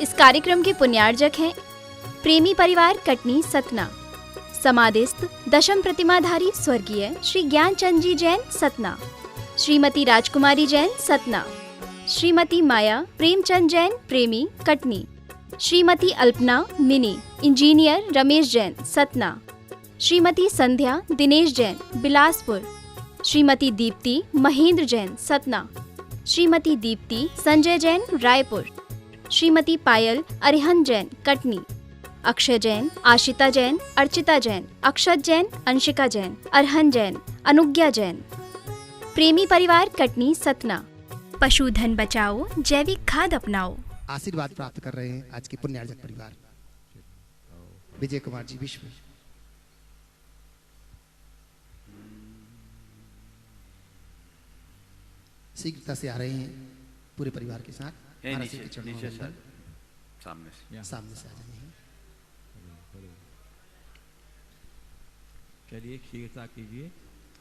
इस कार्यक्रम के पुण्यार्जक हैं प्रेमी परिवार कटनी सतना, समाधिस्थ दशम प्रतिमाधारी स्वर्गीय श्री ज्ञानचंद जी जैन सतना, श्रीमती राजकुमारी जैन सतना, श्रीमती माया प्रेमचंद जैन प्रेमी कटनी, श्रीमती अल्पना मिनी इंजीनियर रमेश जैन सतना, श्रीमती संध्या दिनेश जैन बिलासपुर, श्रीमती दीप्ति महेंद्र जैन सतना, श्रीमती दीप्ति संजय जैन रायपुर, श्रीमती पायल अरिहंत जैन कटनी, अक्षय जैन, आशिता जैन, अर्चिता जैन, अक्षत जैन, अंशिका जैन, अरहन जैन, अनुज्ञा जैन। प्रेमी परिवार कटनी सतना। पशुधन बचाओ, जैविक खाद अपनाओ। आशीर्वाद प्राप्त कर रहे हैं आज के पुण्यार्जक परिवार विजय कुमार जी विश्व। शीघ्रता से आ रहे हैं पूरे परिवार के साथ। नीचे सर, सामने से आ जाइए। चलिए शीघ्रता कीजिए,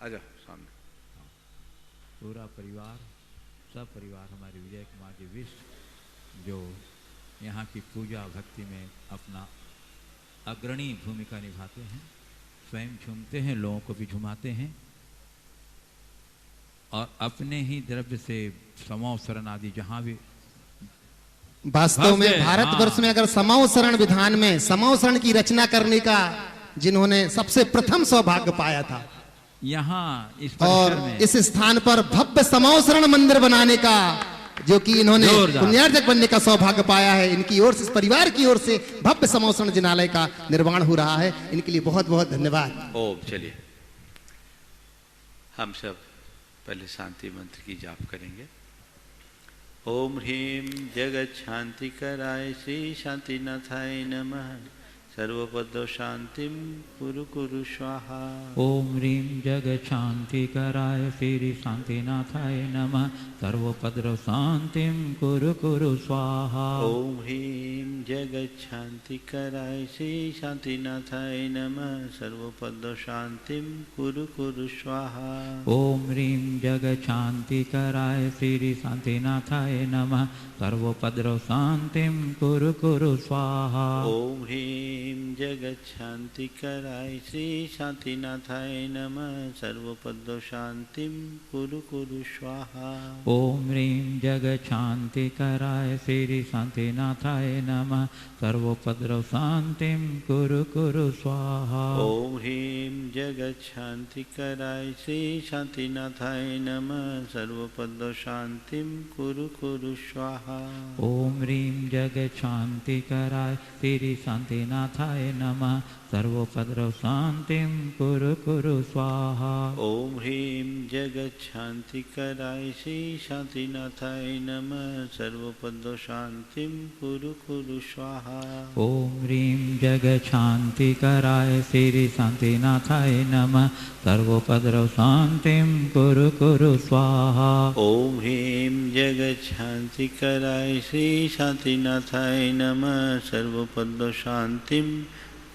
आजा सामने। पूरा परिवार, सब परिवार हमारे विजय कुमार जी विश्व जो यहाँ की पूजा भक्ति में अपना अग्रणी भूमिका निभाते हैं, स्वयं झूमते हैं, लोगों को भी झुमाते हैं और अपने ही द्रव्य से समौ शरण आदि जहाँ भी वास्तव में भारतवर्ष में अगर समौ शरण विधान में समौ शरण की रचना करने का जिन्होंने सबसे प्रथम सौभाग्य पाया था, यहाँ इस और में इस स्थान पर भव्य समौ शरण मंदिर बनाने का जो कि इन्होंने पुण्यार्जक बनने का सौभाग्य पाया है, इनकी ओर से, इस परिवार की ओर से भव्य समौ शरण जिनालय का निर्माण हो रहा है। इनके लिए बहुत बहुत धन्यवाद। ओम। चलिए हम सब पहले शांति मंत्र की जाप करेंगे। ओम ह्रीम जगत शांति कराय श्री शांतिनाथाय नमः। सर्वपद शांतिम कुरु कुरु स्वाहा। ओम ह्रीं जगत शांति कराय श्री शांतिनाथाय नमः। सर्वपद्र शांतिम कुरु कुरु स्वाहा। ओम ह्रीं जगत शांति कराय श्री शांतिनाथाय नमः। सर्वपद शांतिम कुरु कुरु स्वाहा। ओम ह्रीं जगत शांति कराय श्री शांतिनाथाय नमः। सर्वपद्र शांतिम कुरु कुरु स्वाहा। ओम ह्रीं जगत शांति कराय श्री शांतिनाथाय नमः। सर्वपद शांतिम कुरु कुरु स्वाहा। ओम ह्रीं जगत शांति कराय श्री शांतिनाथाय नमः। सर्वपद्र शांतिम कुरु कुरु स्वाहा। ओम ह्रीं जगत शांति कराय श्री शांतिनाथाय नमः। सर्वपद शांतिम कुरु कुरु स्वाहा। ओम ह्रीं जगत शांति कराय श्री शांतिनाथाय नमः। सर्वपद्र शांतिम कुरु कुरु स्वाहा। ओम ह्रीं जगत शांति कराय श्री शांतिनाथाय नमः। सर्वपद शांतिम कुरु कुरु स्वाहा। ओम ह्रीं जगत शांति कराय श्री शांतिनाथाय नमः। सर्वपद्र शांतिम कुरु कुरु स्वाहा। ओम ह्रीं जगत शांति कराय श्री शांतिनाथाय नमः। सर्वपद शांतिम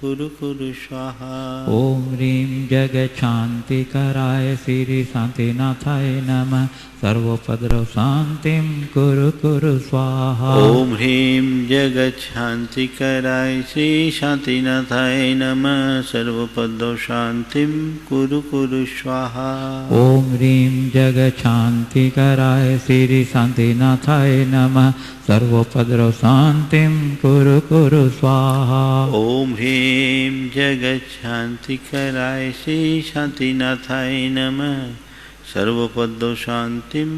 कुरु कुरु स्वाहा। ओम ह्रीं जगत शांति कराय श्री शांतिनाथाय नमः। सर्वपद्र शांतिम कुरु कुरु स्वाहा। ओम ह्रीं जगत शांति कराय श्री शांतिनाथाय नमः। सर्वपद शांतिम कुरु कुरु स्वाहा। ओम ह्रीं जगत शांति कराय श्री शांतिनाथाय नमः। सर्वपद्र शांतिम कुरु कुरु स्वाहा। ओम ह्रीं जगत शांति कराय श्री शांतिनाथाय नमः। सर्वपद शांतिम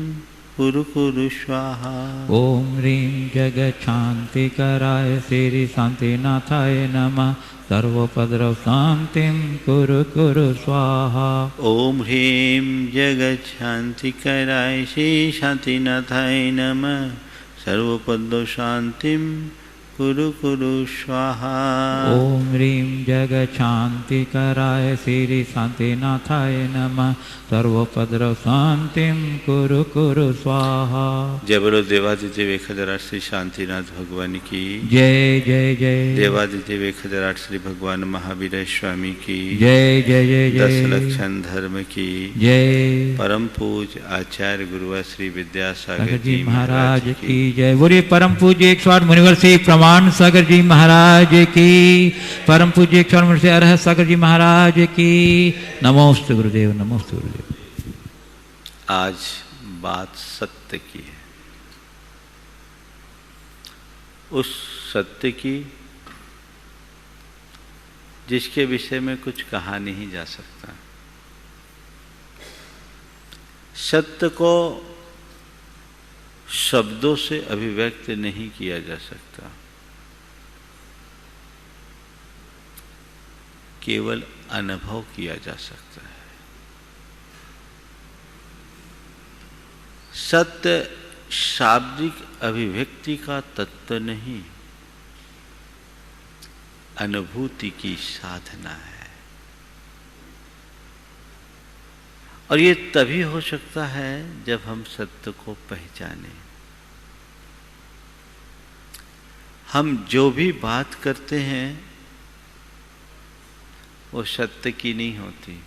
कुरु कुरु स्वाहा। ओम ह्रीं जगत शांति कराय श्री शांतिनाथाय नमः। सर्वपद्र शांतिम कुरु कुरु स्वाहा। ओम ह्रीं जगत शांति कराय श्री शांतिनाथाय नमः। सर्वपद शांतिम कुरु कुरु स्वाहा। ओम ह्रीं जगशान्तिकराय श्री शांतिनाथाय नमः। सर्वोपद्रव शांतिं कुरु कुरु स्वाहा। जय बोलो देवादिदेव 1008 श्री शांतिनाथ भगवान की जय जय जय। देवादिदेव 1008 श्री भगवान महावीर स्वामी की जय जय जय जय। 10 लक्षण धर्म की जय। परम पूज आचार्य गुरुवर श्री विद्यासागर सागर जी महाराज की जय। बोलिए परम पूज्य 108 मुनिवर श्री प्रमाण सागर जी महाराज की। परम पूज्य 108 मुनिवर श्री अरहत सागर जी महाराज की। नमोस्तु गुरुदेव, नमोस्तु गुरुदेव। आज बात सत्य की है, उस सत्य की जिसके विषय में कुछ कहा नहीं जा सकता। सत्य को शब्दों से अभिव्यक्त नहीं किया जा सकता, केवल अनुभव किया जा सकता है। सत्य शाब्दिक अभिव्यक्ति का तत्व नहीं, अनुभूति की साधना है। और ये तभी हो सकता है जब हम सत्य को पहचानें। हम जो भी बात करते हैं वो सत्य की नहीं होती।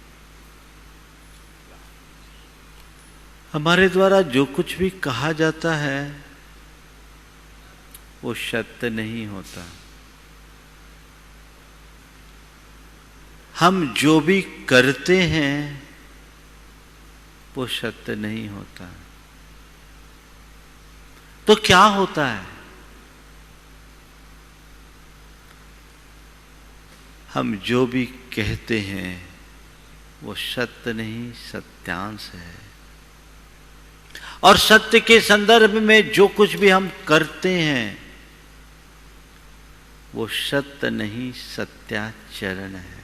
हमारे द्वारा जो कुछ भी कहा जाता है वो सत्य नहीं होता। हम जो भी करते हैं वो सत्य नहीं होता। तो क्या होता है? हम जो भी कहते हैं वो सत्य नहीं, सत्यांश है। और सत्य के संदर्भ में जो कुछ भी हम करते हैं वो सत्य नहीं, सत्याचरण है।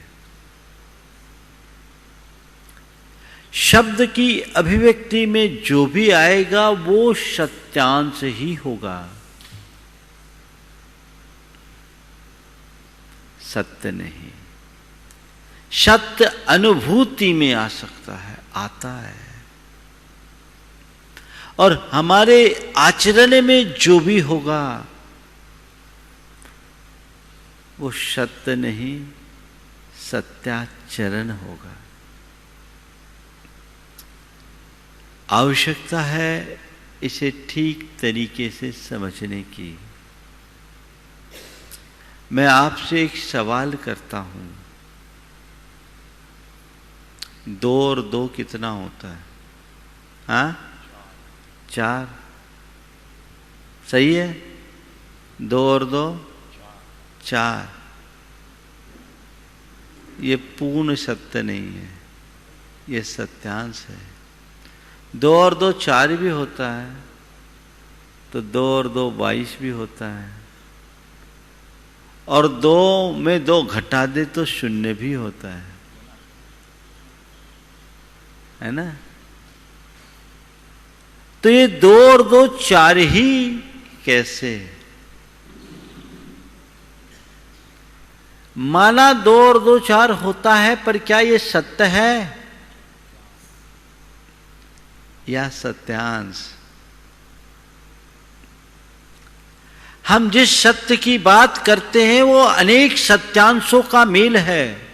शब्द की अभिव्यक्ति में जो भी आएगा वो सत्यांश ही होगा, सत्य नहीं। सत्य अनुभूति में आ सकता है, आता है। और हमारे आचरण में जो भी होगा वो सत्य नहीं, सत्याचरण होगा। आवश्यकता है इसे ठीक तरीके से समझने की। मैं आपसे एक सवाल करता हूं, 2 और 2 कितना होता है? हाँ, 4। सही है? 2 और 2 4। ये पूर्ण सत्य नहीं है, ये सत्यांश है। 2 और 2 4 भी होता है, तो 2 और 2 22 भी होता है। और 2 में 2 घटा दे तो 0 भी होता है ना? तो ये 2 और 2 4 ही कैसे? माना 2 और 2 4 होता है, पर क्या ये सत्य है या सत्यांश? हम जिस सत्य की बात करते हैं वो अनेक सत्यांशों का मेल है।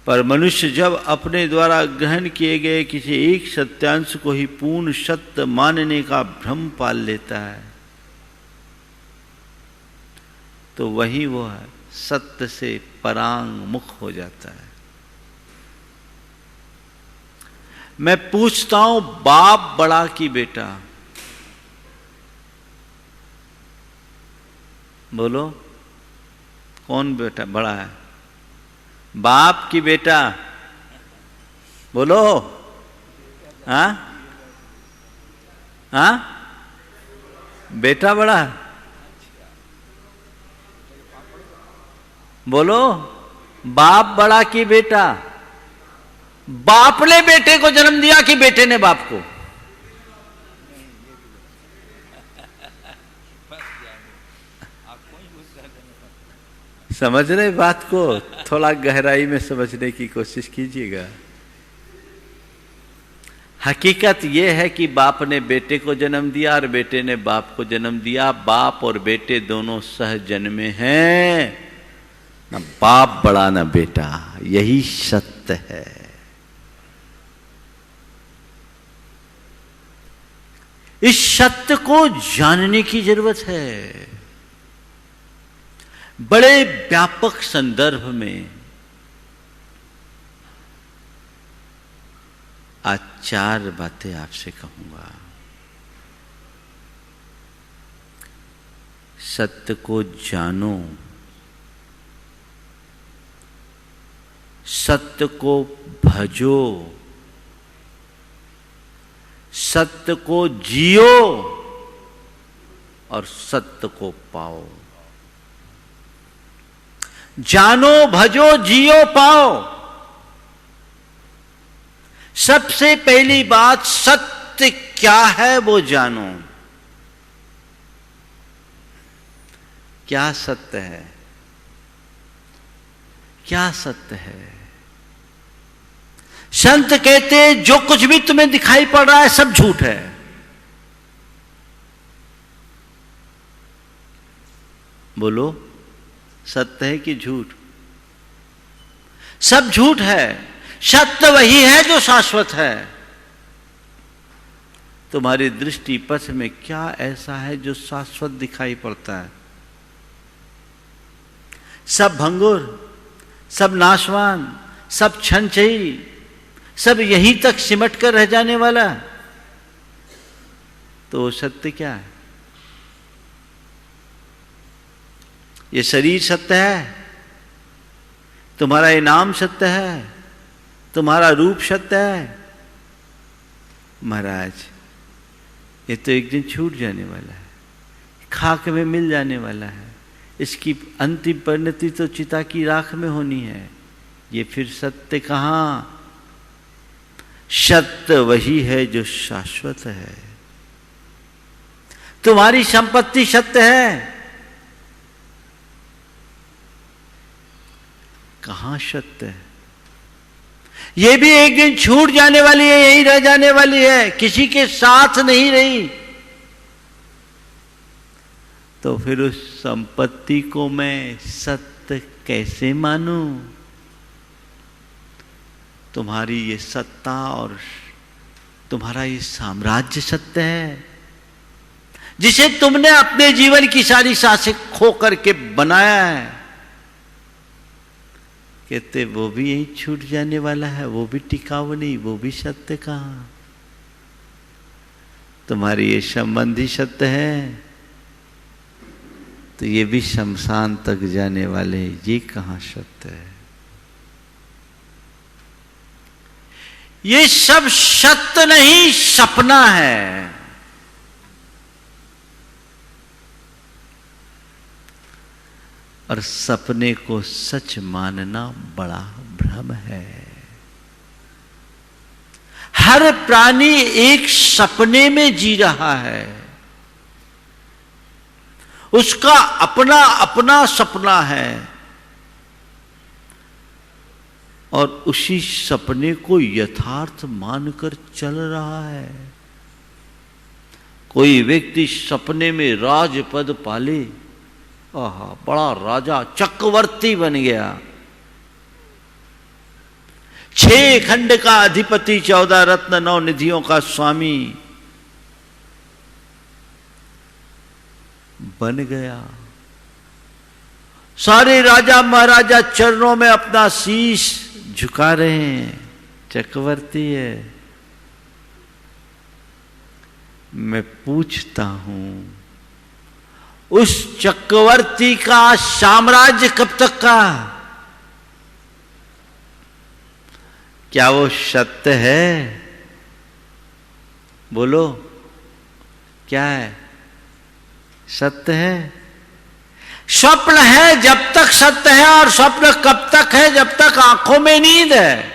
पर मनुष्य जब अपने द्वारा ग्रहण किए गए किसी एक सत्यांश को ही पूर्ण सत्य मानने का भ्रम पाल लेता है, तो वही वो है सत्य से परांग मुख हो जाता है। मैं पूछता हूं, बाप बड़ा कि बेटा? बोलो, कौन बेटा बड़ा है? बाप की बेटा? बोलो। हाँ हाँ, बेटा बड़ा है। बोलो, बाप बड़ा कि बेटा? बाप ने बेटे को जन्म दिया कि बेटे ने बाप को? समझ रहे बात को? थोड़ा गहराई में समझने की कोशिश कीजिएगा। हकीकत यह है कि बाप ने बेटे को जन्म दिया और बेटे ने बाप को जन्म दिया। बाप और बेटे दोनों सह जन्मे हैं, ना बाप बड़ा ना बेटा। यही सत्य है। इस सत्य को जानने की जरूरत है। बड़े व्यापक संदर्भ में आज 4 बातें आपसे कहूंगा। सत्य को जानो, सत्य को भजो, सत्य को जियो और सत्य को पाओ। जानो, भजो, जियो, पाओ। सबसे पहली बात, सत्य क्या है वो जानो। क्या सत्य है? क्या सत्य है? संत कहते जो कुछ भी तुम्हें दिखाई पड़ रहा है सब झूठ है। बोलो, सत्य है कि झूठ? सब झूठ है। सत्य वही है जो शाश्वत है। तुम्हारी दृष्टि पथ में क्या ऐसा है जो शाश्वत दिखाई पड़ता है? सब भंगुर, सब नाशवान, सब क्षणचयी, सब यहीं तक सिमट कर रह जाने वाला। तो सत्य क्या है? ये शरीर सत्य है, तुम्हारा इनाम सत्य है, तुम्हारा रूप सत्य है। महाराज, ये तो एक दिन छूट जाने वाला है, खाक में मिल जाने वाला है। इसकी अंतिम परिणति तो चिता की राख में होनी है। ये फिर सत्य कहां? सत्य वही है जो शाश्वत है। तुम्हारी संपत्ति सत्य है, कहां सत्य है? ये भी एक दिन छूट जाने वाली है, यहीं रह जाने वाली है, किसी के साथ नहीं रही। तो फिर उस संपत्ति को मैं सत्य कैसे मानूं? तुम्हारी ये सत्ता और तुम्हारा ये साम्राज्य सत्य है, जिसे तुमने अपने जीवन की सारी सांसें खो करके बनाया है। कहते वो भी यहीं छूट जाने वाला है, वो भी टिकाऊ नहीं, वो भी सत्य कहां? तुम्हारी ये संबंधी सत्य है, तो ये भी शमशान तक जाने वाले, ये कहां सत्य है? ये सब सत्य नहीं, सपना है। और सपने को सच मानना बड़ा भ्रम है। हर प्राणी एक सपने में जी रहा है। उसका अपना अपना सपना है और उसी सपने को यथार्थ मानकर चल रहा है। कोई व्यक्ति सपने में राजपद पाले, आहा, बड़ा राजा चक्रवर्ती बन गया, 6 खंड का अधिपति, 14 रत्न 9 निधियों का स्वामी बन गया। सारे राजा महाराजा चरणों में अपना शीश झुका रहे हैं, चक्रवर्ती है। मैं पूछता हूं, उस चक्रवर्ती का साम्राज्य कब तक का? क्या वो सत्य है? बोलो, क्या है? सत्य है? स्वप्न है जब तक सत्य है, और स्वप्न कब तक है? जब तक आंखों में नींद है।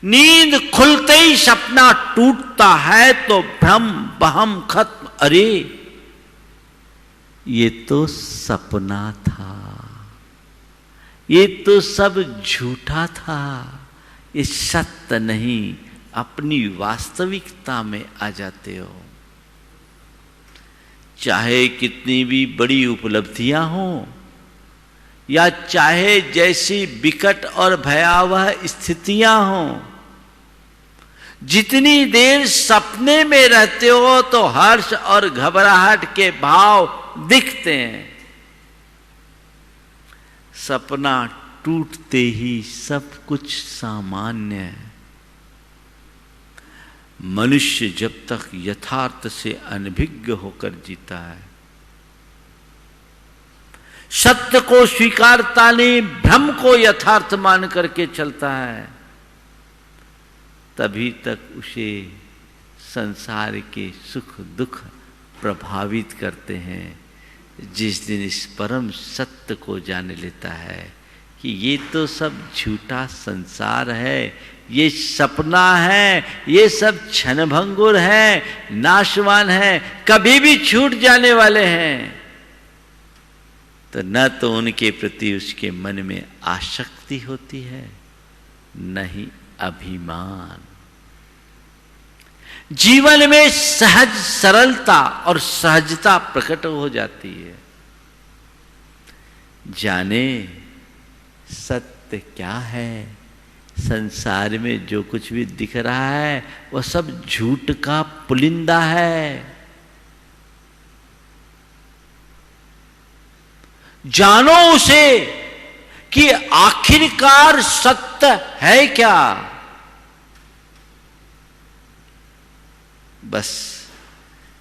नींद खुलते ही सपना टूटता है तो भ्रम बहम खत्म। अरे ये तो सपना था, ये तो सब झूठा था, ये सत्य नहीं। अपनी वास्तविकता में आ जाते हो। चाहे कितनी भी बड़ी उपलब्धियां हों या चाहे जैसी विकट और भयावह स्थितियां हों, जितनी देर सपने में रहते हो तो हर्ष और घबराहट के भाव दिखते हैं। सपना टूटते ही सब कुछ सामान्य है। मनुष्य जब तक यथार्थ से अनभिज्ञ होकर जीता है, सत्य को स्वीकारता नहीं, भ्रम को यथार्थ मान करके चलता है, तभी तक उसे संसार के सुख दुख प्रभावित करते हैं। जिस दिन इस परम सत्य को जान लेता है कि ये तो सब झूठा संसार है, ये सपना है, ये सब क्षणभंगुर है, नाशवान है, कभी भी छूट जाने वाले हैं, तो न तो उनके प्रति उसके मन में आसक्ति होती है, न ही अभिमान। जीवन में सहज सरलता और सहजता प्रकट हो जाती है। जाने सत्य क्या है। संसार में जो कुछ भी दिख रहा है वह सब झूठ का पुलिंदा है। जानो उसे कि आखिरकार सत्य है क्या। बस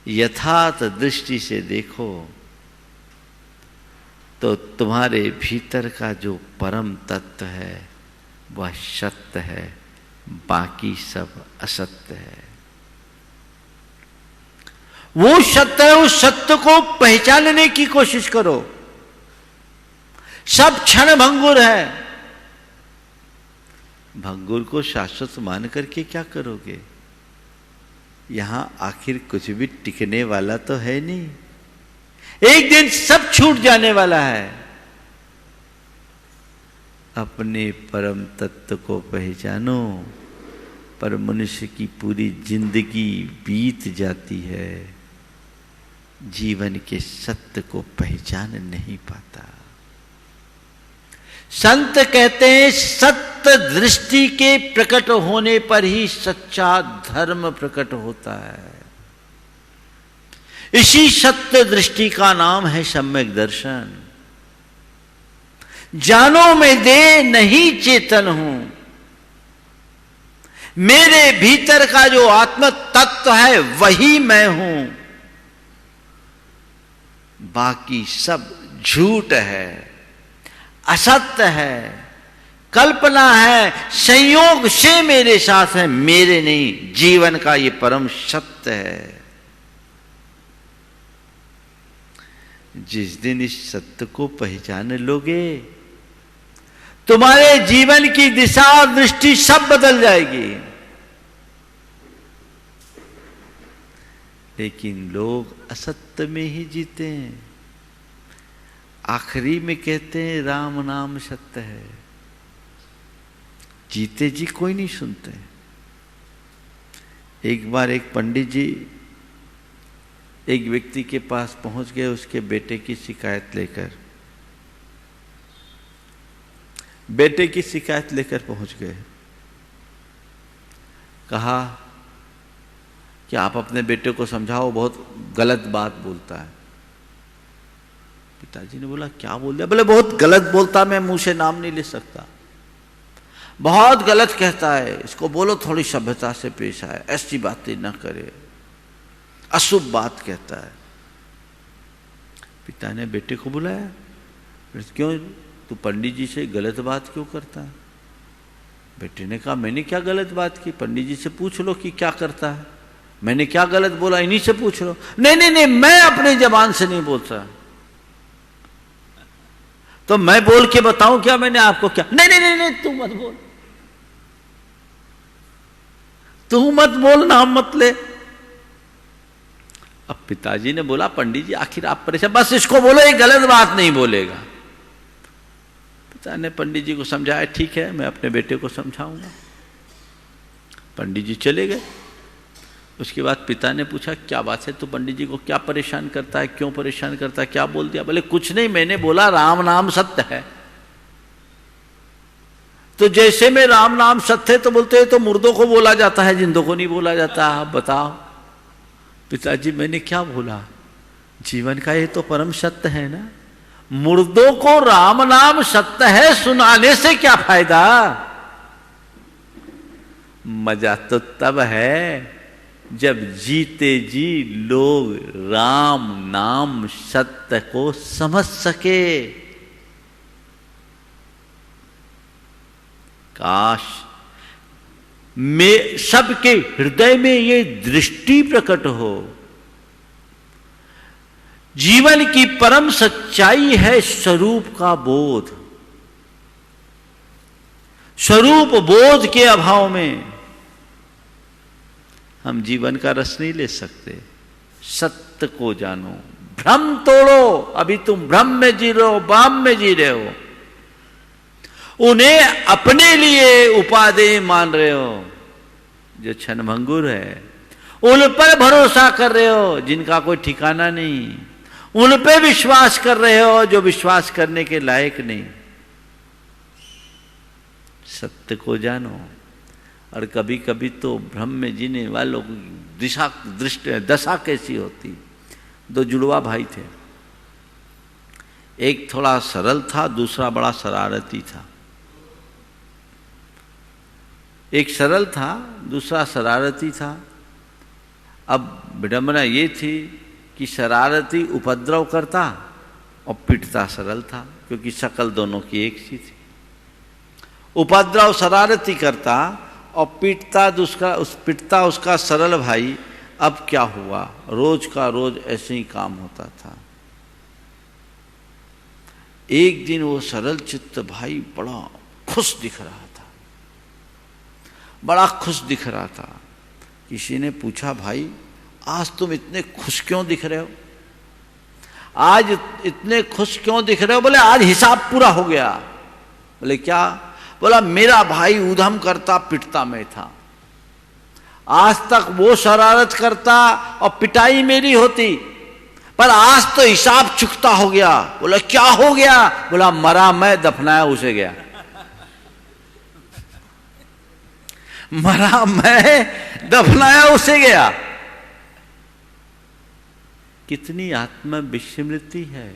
यथार्थ दृष्टि से देखो तो तुम्हारे भीतर का जो परम तत्व है वह सत्य है, बाकी सब असत्य है। वो सत्य है, उस सत्य को पहचानने की कोशिश करो। सब क्षण भंगुर है। भंगुर को शाश्वत मान करके क्या करोगे। यहां आखिर कुछ भी टिकने वाला तो है नहीं। एक दिन सब छूट जाने वाला है। अपने परम तत्व को पहचानो, पर मनुष्य की पूरी जिंदगी बीत जाती है, जीवन के सत्य को पहचान नहीं पाता। संत कहते हैं सत्य दृष्टि के प्रकट होने पर ही सच्चा धर्म प्रकट होता है। इसी सत्य दृष्टि का नाम है सम्यक दर्शन। जानो मैं दे नहीं चेतन हूं, मेरे भीतर का जो आत्म तत्व है वही मैं हूं, बाकी सब झूठ है, असत्य है, कल्पना है, संयोग से मेरे साथ है, मेरे नहीं। जीवन का ये परम सत्य है। जिस दिन इस सत्य को पहचान लोगे, तुम्हारे जीवन की दिशा और दृष्टि सब बदल जाएगी। लेकिन लोग असत्य में ही जीते हैं। आखिरी में कहते हैं राम नाम सत्य है। जीते जी कोई नहीं सुनते। एक बार एक पंडित जी एक व्यक्ति के पास पहुंच गए उसके बेटे की शिकायत लेकर। बेटे की शिकायत लेकर पहुंच गए। कहा कि आप अपने बेटे को समझाओ, बहुत गलत बात बोलता है। पिताजी ने बोला क्या बोल दिया। बोले बहुत गलत बोलता, मैं मुंह से नाम नहीं ले सकता, बहुत गलत कहता है, इसको बोलो थोड़ी सभ्यता से पेश आए, ऐसी बातें ना करे, अशुभ बात कहता है। पिता ने बेटे को बुलाया, क्यों तू पंडित जी से गलत बात क्यों करता है। बेटे ने कहा मैंने क्या गलत बात की, पंडित जी से पूछ लो कि क्या करता है, मैंने क्या गलत बोला, इन्हीं से पूछ लो। नहीं नहीं नहीं, मैं अपनी जबान से नहीं बोलता। तो मैं बोल के बताऊं क्या मैंने आपको क्या। नहीं नहीं नहीं, नहीं तू मत बोल, तू मत बोल, नाम मत ले। अब पिताजी ने बोला पंडित जी आखिर आप परेशान, बस इसको बोलो ये गलत बात नहीं बोलेगा। पिता ने पंडित जी को समझाया, ठीक है मैं अपने बेटे को समझाऊंगा। पंडित जी चले गए। उसके बाद पिता ने पूछा क्या बात है, तो पंडित जी को क्या परेशान करता है, क्यों परेशान करता है, क्या बोल दिया? बोले कुछ नहीं, मैंने बोला राम नाम सत्य है। तो जैसे में राम नाम सत्य है तो बोलते हैं तो मुर्दों को बोला जाता है, जिंदों को नहीं बोला जाता। आप बताओ। पिताजी मैंने क्या बोला, जीवन का ये तो परम सत्य है ना, मुर्दों को राम नाम सत्य है सुनाने से क्या फायदा? मजा तो तब है जब जीते जी लोग राम नाम सत्य को समझ सके। काश में सबके हृदय में ये दृष्टि प्रकट हो। जीवन की परम सच्चाई है स्वरूप का बोध। स्वरूप बोध के अभाव में हम जीवन का रस नहीं ले सकते। सत्य को जानो, भ्रम तोड़ो। अभी तुम भ्रम में जी रहे हो, वाम में जी रहे हो, उन्हें अपने लिए उपादेय मान रहे हो जो क्षणभंगुर है। उन पर भरोसा कर रहे हो जिनका कोई ठिकाना नहीं। उन पे विश्वास कर रहे हो जो विश्वास करने के लायक नहीं। सत्य को जानो। और कभी कभी तो भ्रम में जीने वालों की दशा कैसी होती। दो जुड़वा भाई थे, एक थोड़ा सरल था, दूसरा बड़ा शरारती था। एक सरल था, दूसरा शरारती था। अब विडंबना ये थी कि शरारती उपद्रव करता और पिटता सरल था, क्योंकि शक्ल दोनों की एक सी थी। उपद्रव शरारती करता और पिटता उसका सरल भाई। अब क्या हुआ, रोज का रोज ऐसे ही काम होता था। एक दिन वो सरल चित्त भाई बड़ा खुश दिख रहा था, बड़ा खुश दिख रहा था। किसी ने पूछा, भाई आज तुम इतने खुश क्यों दिख रहे हो, आज इतने खुश क्यों दिख रहे हो? बोले आज हिसाब पूरा हो गया। बोले क्या? बोला मेरा भाई उधम करता पिटता मैं था, आज तक वो शरारत करता और पिटाई मेरी होती, पर आज तो हिसाब चुकता हो गया। बोला क्या हो गया? बोला मरा मैं, दफनाया उसे गया। मरा मैं, दफनाया उसे गया। कितनी आत्मविस्मृति है।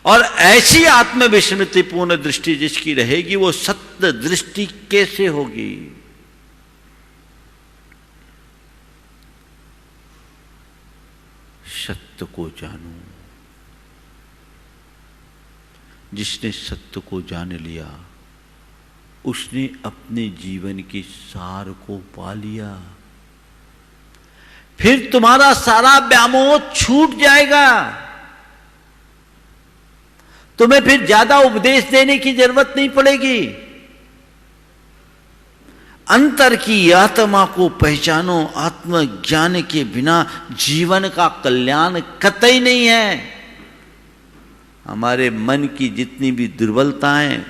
और ऐसी आत्मविस्मृति पूर्ण दृष्टि जिसकी रहेगी वो सत्य दृष्टि कैसे होगी? सत्य को जानो। जिसने सत्य को जान लिया उसने अपने जीवन के सार को पा लिया। फिर तुम्हारा सारा व्यामोह छूट जाएगा। तुम्हें फिर ज्यादा उपदेश देने की जरूरत नहीं पड़ेगी। अंतर की आत्मा को पहचानो। आत्मज्ञान के बिना जीवन का कल्याण कतई नहीं है। हमारे मन की जितनी भी दुर्बलताएं,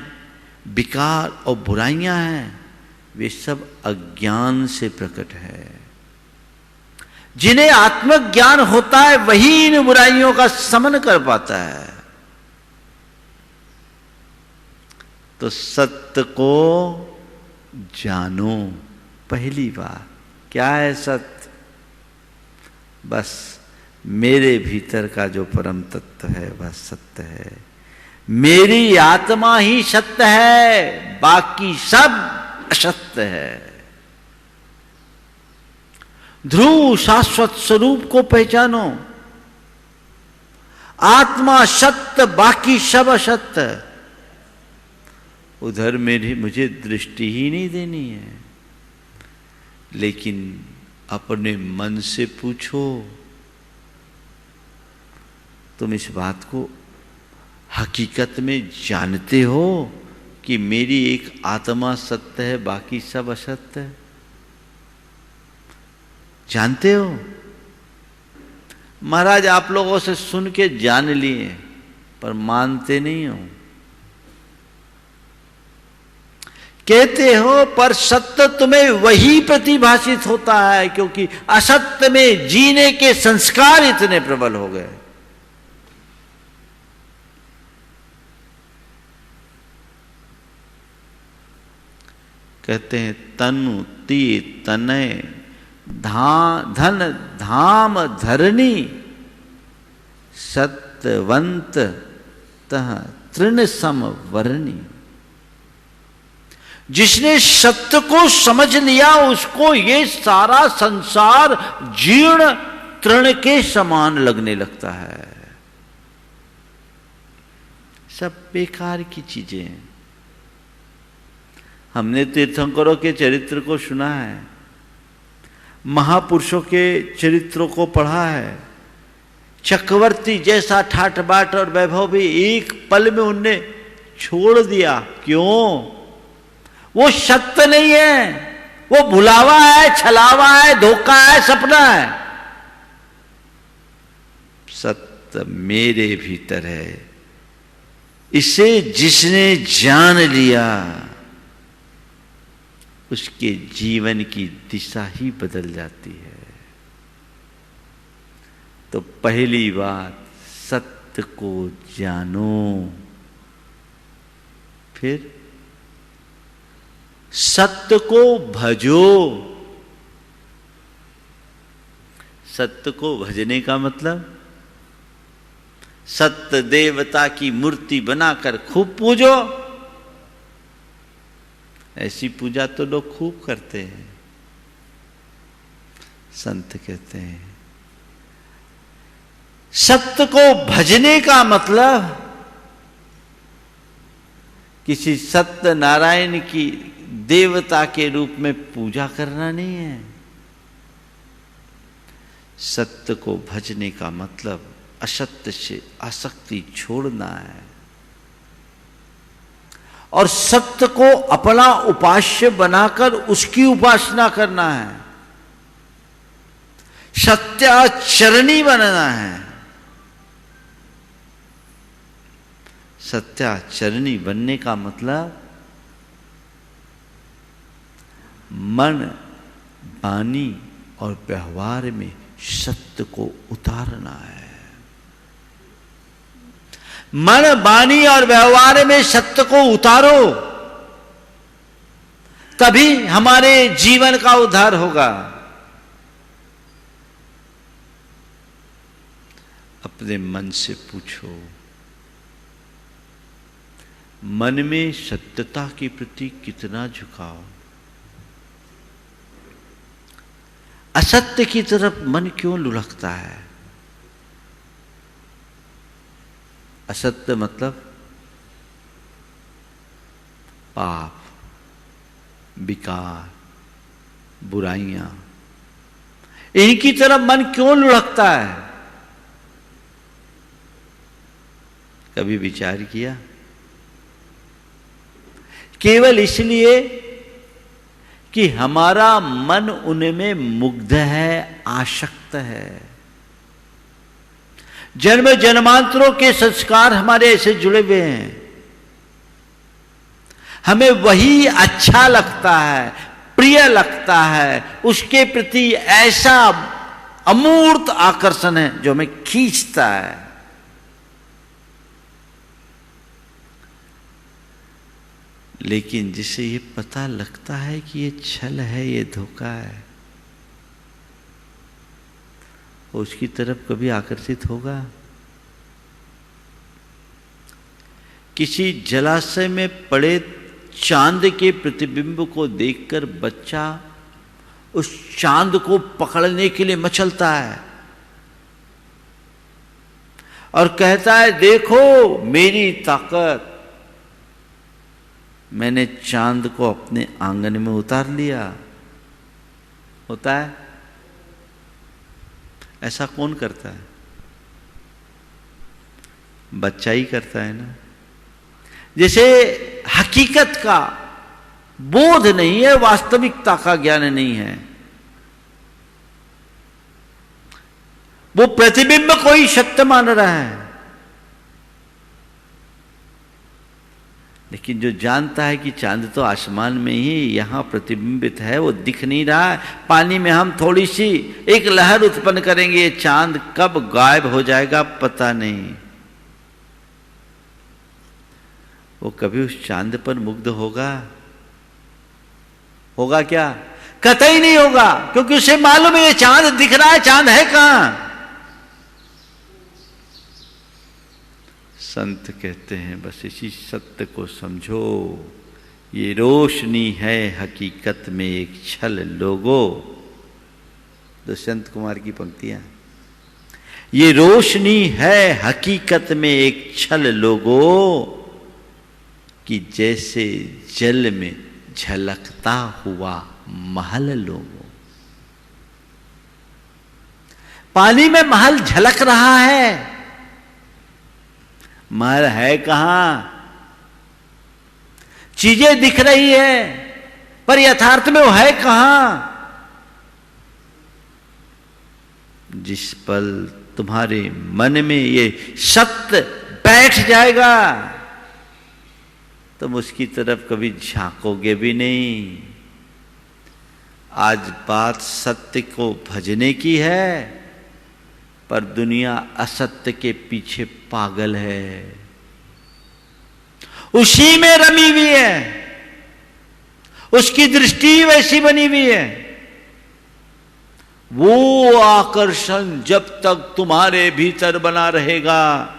विकार और बुराइयां हैं, वे सब अज्ञान से प्रकट है। जिन्हें आत्मज्ञान होता है वही इन बुराइयों का शमन कर पाता है। तो सत्य को जानो। पहली बात क्या है सत्य? बस मेरे भीतर का जो परम तत्व है वह सत्य है। मेरी आत्मा ही सत्य है, बाकी सब असत्य है। ध्रुव शाश्वत स्वरूप को पहचानो। आत्मा सत्य, बाकी सब असत्य। उधर मुझे दृष्टि ही नहीं देनी है। लेकिन अपने मन से पूछो, तुम इस बात को हकीकत में जानते हो कि मेरी एक आत्मा सत्य है, बाकी सब असत्य है? जानते हो? महाराज आप लोगों से सुन के जान लिए पर मानते नहीं हो। कहते हो पर सत्य तुम्हें वही प्रतिभाषित होता है क्योंकि असत्य में जीने के संस्कार इतने प्रबल हो गए। कहते हैं तनु ती तनय धन धाम धरणी सत्यवंत तह तृण सम वर्णी। जिसने सत्य को समझ लिया उसको ये सारा संसार जीर्ण तृण के समान लगने लगता है। सब बेकार की चीजें हैं। हमने तीर्थंकरों के चरित्र को सुना है, महापुरुषों के चरित्रों को पढ़ा है। चक्रवर्ती जैसा ठाट बाट और वैभव भी एक पल में उनने छोड़ दिया। क्यों? वो सत्य नहीं है, वो भुलावा है, छलावा है, धोखा है, सपना है। सत्य मेरे भीतर है, इसे जिसने जान लिया उसके जीवन की दिशा ही बदल जाती है। तो पहली बात सत्य को जानो, फिर सत्य को भजो। सत्य को भजने का मतलब सत्य देवता की मूर्ति बनाकर खूब पूजो। ऐसी पूजा तो लोग खूब करते हैं। संत कहते हैं सत्य को भजने का मतलब किसी सत्य नारायण की देवता के रूप में पूजा करना नहीं है। सत्य को भजने का मतलब असत्य से आसक्ति छोड़ना है और सत्य को अपना उपास्य बनाकर उसकी उपासना करना है। सत्याचरणी बनना है। सत्याचरणी बनने का मतलब मन, वाणी और व्यवहार में सत्य को उतारना है। मन, वाणी और व्यवहार में सत्य को उतारो, तभी हमारे जीवन का उद्धार होगा। अपने मन से पूछो, मन में सत्यता के प्रति कितना झुकाव? असत्य की तरफ मन क्यों लुढ़कता है? असत्य मतलब पाप, विकार, बुराइयां, इनकी तरफ मन क्यों लुढ़कता है? कभी विचार किया? केवल इसलिए कि हमारा मन उनमें मुग्ध है, आसक्त है। जन्म जन्मांतरों के संस्कार हमारे ऐसे जुड़े हुए हैं। हमें वही अच्छा लगता है, प्रिय लगता है, उसके प्रति ऐसा अमूर्त आकर्षण है जो हमें खींचता है। लेकिन जिसे ये पता लगता है कि ये छल है, ये धोखा है, उसकी तरफ कभी आकर्षित होगा? किसी जलाशय में पड़े चांद के प्रतिबिंब को देखकर बच्चा उस चांद को पकड़ने के लिए मचलता है और कहता है, देखो मेरी ताकत, मैंने चांद को अपने आंगन में उतार लिया। होता है? ऐसा कौन करता है? बच्चा ही करता है ना। जैसे हकीकत का बोध नहीं है, वास्तविकता का ज्ञान नहीं है, वो प्रतिबिंब कोई सत्य मान रहा है, लेकिन जो जानता है कि चांद तो आसमान में ही यहां प्रतिबिंबित है, वो दिख नहीं रहा है। पानी में हम थोड़ी सी एक लहर उत्पन्न करेंगे, चांद कब गायब हो जाएगा पता नहीं। वो कभी उस चांद पर मुग्ध होगा? होगा क्या? कतई नहीं होगा, क्योंकि उसे मालूम है ये चांद दिख रहा है, चांद है कहां। संत कहते हैं बस इसी सत्य को समझो, ये रोशनी है हकीकत में एक छल लोगो। दुष्यंत कुमार की पंक्तियां, ये रोशनी है हकीकत में एक छल लोगो, कि जैसे जल में झलकता हुआ महल लोगो। पानी में महल झलक रहा है, महल है कहां? चीजें दिख रही है, पर यथार्थ में वो है कहां? जिस पल तुम्हारे मन में ये सत्य बैठ जाएगा, तुम उसकी तरफ कभी झांकोगे भी नहीं। आज बात सत्य को भजने की है, पर दुनिया असत्य के पीछे पागल है, उसी में रमी हुई है, उसकी दृष्टि वैसी बनी हुई है। वो आकर्षण जब तक तुम्हारे भीतर बना रहेगा,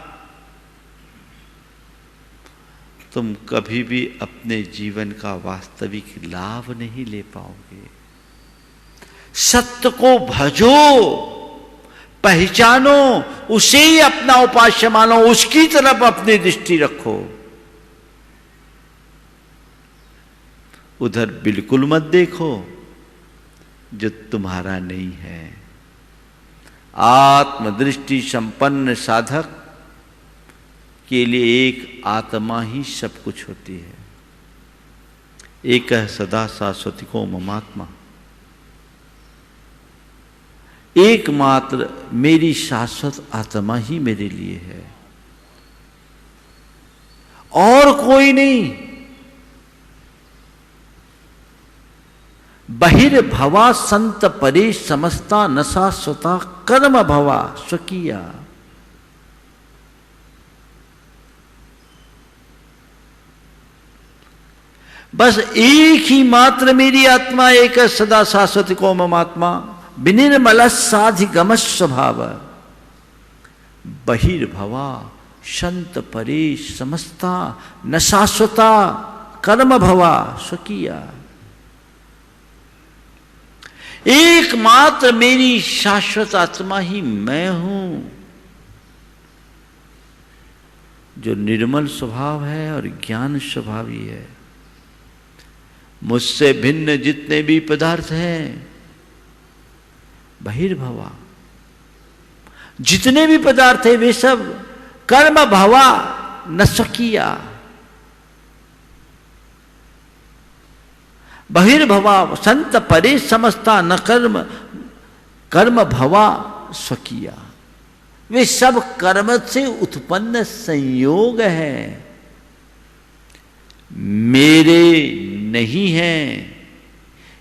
तुम कभी भी अपने जीवन का वास्तविक लाभ नहीं ले पाओगे। सत्य को भजो, पहचानो, उसे ही अपना उपास्य मानो, उसकी तरफ अपनी दृष्टि रखो। उधर बिल्कुल मत देखो जो तुम्हारा नहीं है। आत्मदृष्टि संपन्न साधक के लिए एक आत्मा ही सब कुछ होती है। एक सदा शाश्वती को ममात्मा, एकमात्र मेरी शाश्वत आत्मा ही मेरे लिए है, और कोई नहीं। बहिर्भवा संत परे समस्ता न शाश्वता कर्म भवा स्वकीया। बस एक ही मात्र मेरी आत्मा, एक सदा शाश्वती को ममात्मा, विनिर्मल साधिगम स्वभाव। बहिर्भवा संत परे समस्ता न शाश्वता कर्म भवा स्वकीया। एकमात्र मेरी शाश्वत आत्मा ही मैं हूं, जो निर्मल स्वभाव है और ज्ञान स्वभावी है। मुझसे भिन्न जितने भी पदार्थ हैं, बहिर्भवा, जितने भी पदार्थ है वे सब कर्म भवा न स्वकीया। बहिर्भवा संत परे समस्ता न कर्म भवा स्वकीया। वे सब कर्म से उत्पन्न संयोग है, मेरे नहीं है।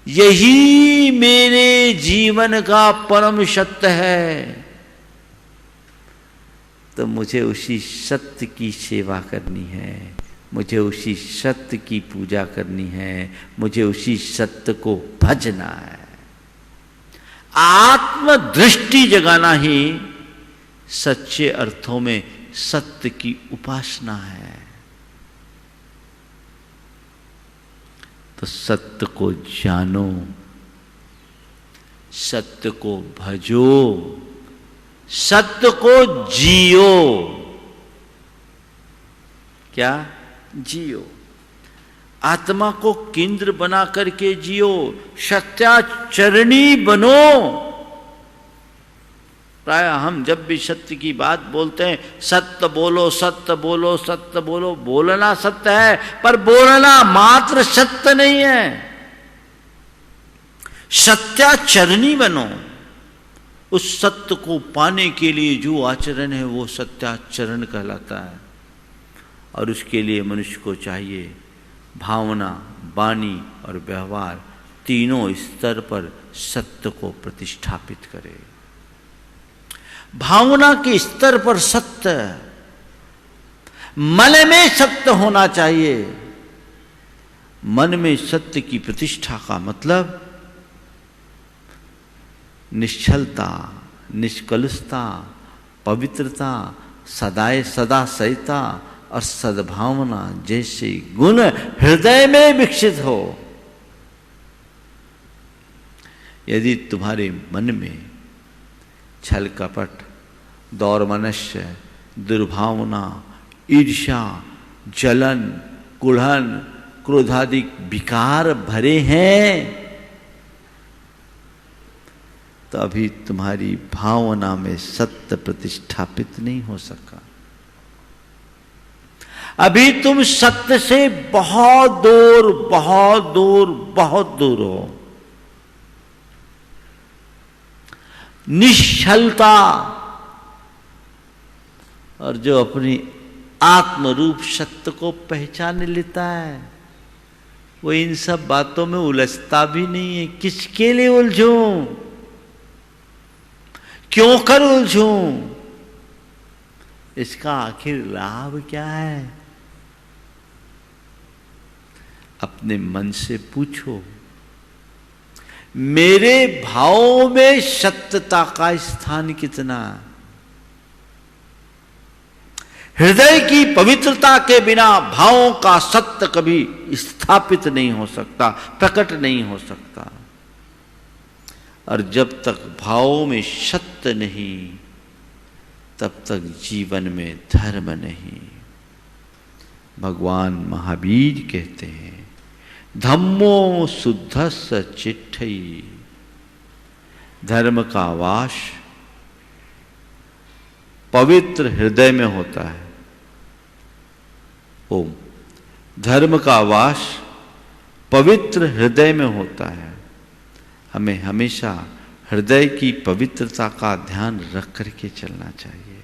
यही मेरे जीवन का परम सत्य है, तो मुझे उसी सत्य की सेवा करनी है, मुझे उसी सत्य की पूजा करनी है, मुझे उसी सत्य को भजना है। आत्मदृष्टि जगाना ही सच्चे अर्थों में सत्य की उपासना है। तो सत्य को जानो, सत्य को भजो, सत्य को जियो। क्या जियो? आत्मा को केंद्र बना करके जियो, सत्याचरणी बनो। प्राय हम जब भी सत्य की बात बोलते हैं, सत्य बोलो, सत्य बोलो, सत्य बोलो। बोलना सत्य है, पर बोलना मात्र सत्य नहीं है। सत्याचरणी बनो, उस सत्य को पाने के लिए जो आचरण है वो सत्याचरण कहलाता है। और उसके लिए मनुष्य को चाहिए भावना, वाणी और व्यवहार तीनों स्तर पर सत्य को प्रतिष्ठापित करे। भावना के स्तर पर सत्य, मन में सत्य होना चाहिए। मन में सत्य की प्रतिष्ठा का मतलब निश्चलता, निष्कलुषता, पवित्रता, सदा सहिता और सद्भावना जैसे गुण हृदय में विकसित हो। यदि तुम्हारे मन में छल कपट, दौर्मनस्य, दुर्भावना, ईर्ष्या, जलन, कुढ़न, क्रोधादि विकार भरे हैं तो अभी तुम्हारी भावना में सत्य प्रतिष्ठापित नहीं हो सका। अभी तुम सत्य से बहुत दूर बहुत दूर बहुत दूर हो। निश्चलता, और जो अपनी आत्मरूप सत्य को पहचान लेता है वो इन सब बातों में उलझता भी नहीं है। किसके लिए उलझूं, क्यों कर उलझूं, इसका आखिर लाभ क्या है? अपने मन से पूछो, मेरे भावों में सत्यता का स्थान कितना? हृदय की पवित्रता के बिना भावों का सत्य कभी स्थापित नहीं हो सकता, प्रकट नहीं हो सकता। और जब तक भावों में सत्य नहीं तब तक जीवन में धर्म नहीं। भगवान महावीर कहते हैं, धम्मो शुद्धस्य चिट्ठई, धर्म का वास पवित्र हृदय में होता है। ओम, धर्म का वास पवित्र हृदय में होता है। हमें हमेशा हृदय की पवित्रता का ध्यान रख करके चलना चाहिए।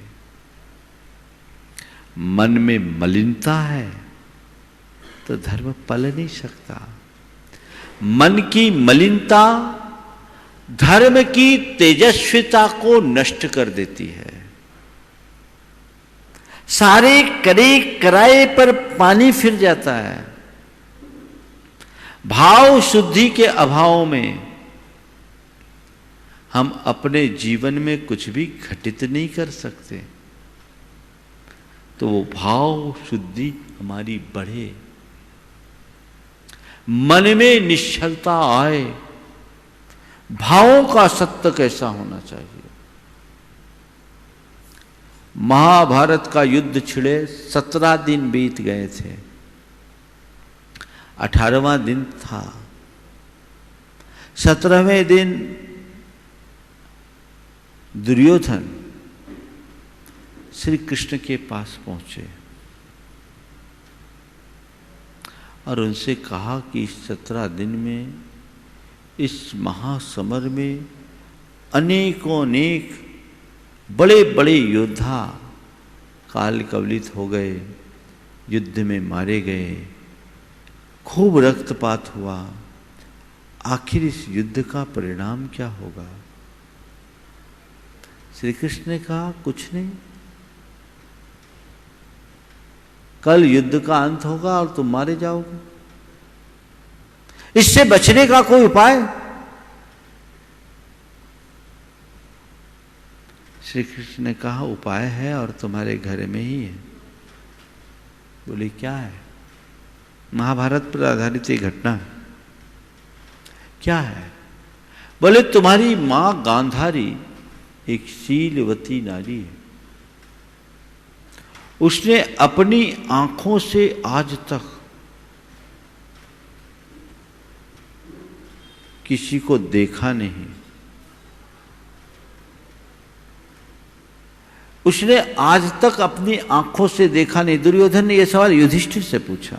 मन में मलिनता है तो धर्म पल नहीं सकता। मन की मलिनता धर्म की तेजस्विता को नष्ट कर देती है। सारे करे कराए पर पानी फिर जाता है। भाव शुद्धि के अभाव में हम अपने जीवन में कुछ भी घटित नहीं कर सकते। तो वो भाव शुद्धि हमारी बढ़े, मन में निश्चलता आए। भावों का सत्य कैसा होना चाहिए? महाभारत का युद्ध छिड़े 17 दिन बीत गए थे, 18वां दिन था। 17वें दिन दुर्योधन श्री कृष्ण के पास पहुंचे और उनसे कहा कि इस 17 दिन में, इस महासमर में अनेकों अनेक बड़े बड़े योद्धा काल कवलित हो गए, युद्ध में मारे गए, खूब रक्तपात हुआ। आखिर इस युद्ध का परिणाम क्या होगा? श्री कृष्ण ने कहा, कुछ नहीं, कल युद्ध का अंत होगा और तुम मारे जाओगे। इससे बचने का कोई उपाय? श्री कृष्ण ने कहा, उपाय है और तुम्हारे घर में ही है। बोले, क्या है? महाभारत पर आधारित एक घटना है। क्या है? बोले, तुम्हारी मां गांधारी एक शीलवती नारी है। उसने अपनी आंखों से आज तक किसी को देखा नहीं। उसने आज तक अपनी आंखों से देखा नहीं। दुर्योधन ने यह सवाल युधिष्ठिर से पूछा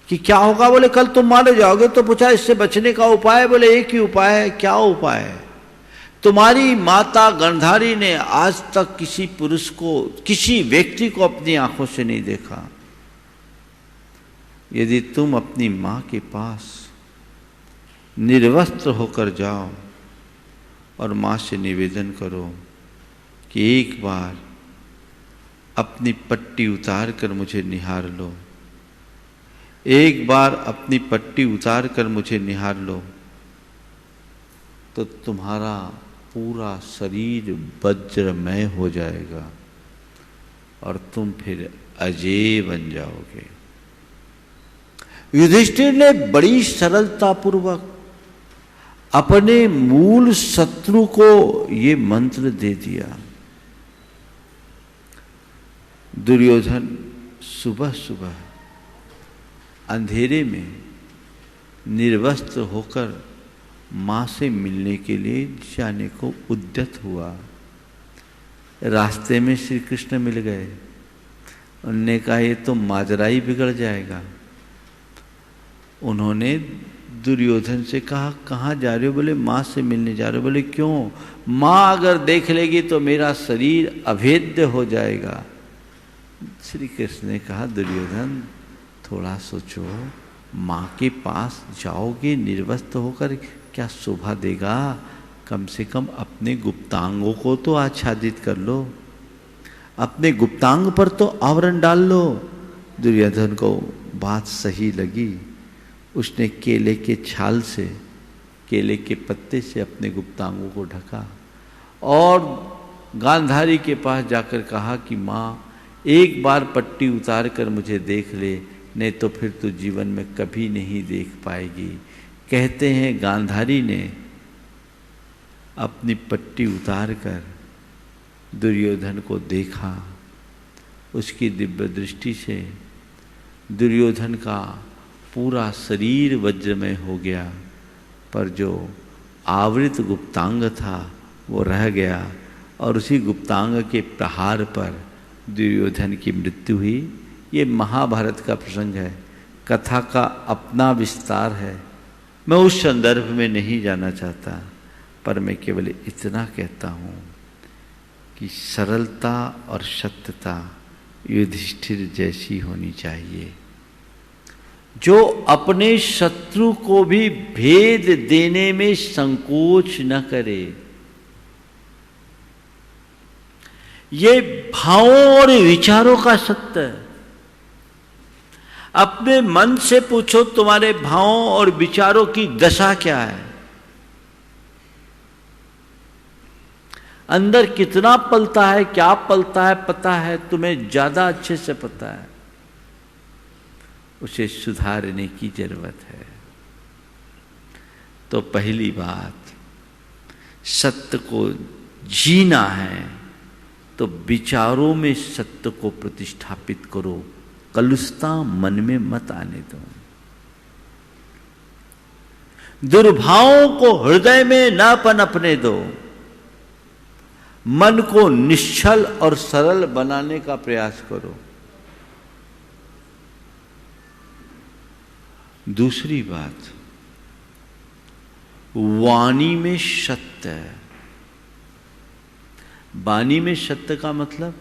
कि क्या होगा? बोले, कल तुम मारे जाओगे। तो पूछा, इससे बचने का उपाय? बोले, एक ही उपाय है। क्या उपाय है? तुम्हारी माता गांधारी ने आज तक किसी पुरुष को, किसी व्यक्ति को अपनी आंखों से नहीं देखा। यदि तुम अपनी मां के पास निर्वस्त्र होकर जाओ और मां से निवेदन करो कि एक बार अपनी पट्टी उतार कर मुझे निहार लो, एक बार अपनी पट्टी उतार कर मुझे निहार लो, तो तुम्हारा पूरा शरीर वज्रमय हो जाएगा और तुम फिर अजेय बन जाओगे। युधिष्ठिर ने बड़ी सरलता पूर्वक अपने मूल शत्रु को ये मंत्र दे दिया। दुर्योधन सुबह सुबह अंधेरे में निर्वस्त्र होकर मां से मिलने के लिए जाने को उद्यत हुआ। रास्ते में श्री कृष्ण मिल गए। उन्होंने कहा ये तो माजरा ही बिगड़ जाएगा। उन्होंने दुर्योधन से कहा कहाँ जा रहे हो? बोले माँ से मिलने जा रहे हो। बोले क्यों? माँ अगर देख लेगी तो मेरा शरीर अभेद्य हो जाएगा। श्री कृष्ण ने कहा दुर्योधन थोड़ा सोचो, माँ के पास जाओगे निर्वस्त्र होकर, क्या शोभा देगा? कम से कम अपने गुप्तांगों को तो आच्छादित कर लो, अपने गुप्तांग पर तो आवरण डाल लो। दुर्योधन को बात सही लगी। उसने केले के छाल से, केले के पत्ते से अपने गुप्तांगों को ढका और गांधारी के पास जाकर कहा कि माँ एक बार पट्टी उतार कर मुझे देख ले, नहीं तो फिर तो जीवन में कभी नहीं देख पाएगी। कहते हैं गांधारी ने अपनी पट्टी उतार कर दुर्योधन को देखा। उसकी दिव्य दृष्टि से दुर्योधन का पूरा शरीर वज्रमय हो गया, पर जो आवृत गुप्तांग था वो रह गया और उसी गुप्तांग के प्रहार पर दुर्योधन की मृत्यु हुई। ये महाभारत का प्रसंग है, कथा का अपना विस्तार है। मैं उस संदर्भ में नहीं जाना चाहता, पर मैं केवल इतना कहता हूँ कि सरलता और सत्यता युधिष्ठिर जैसी होनी चाहिए, जो अपने शत्रु को भी भेद देने में संकोच न करे। ये भावों और विचारों का सत्य है। अपने मन से पूछो तुम्हारे भावों और विचारों की दशा क्या है, अंदर कितना पलता है, क्या पलता है पता है, तुम्हें ज्यादा अच्छे से पता है। उसे सुधारने की जरूरत है। तो पहली बात, सत्य को जीना है तो विचारों में सत्य को प्रतिष्ठापित करो, कलुषता मन में मत आने दो। दुर्भावों को हृदय में न पनपने दो, मन को निश्चल और सरल बनाने का प्रयास करो। दूसरी बात, वाणी में सत्य है। वाणी में सत्य का मतलब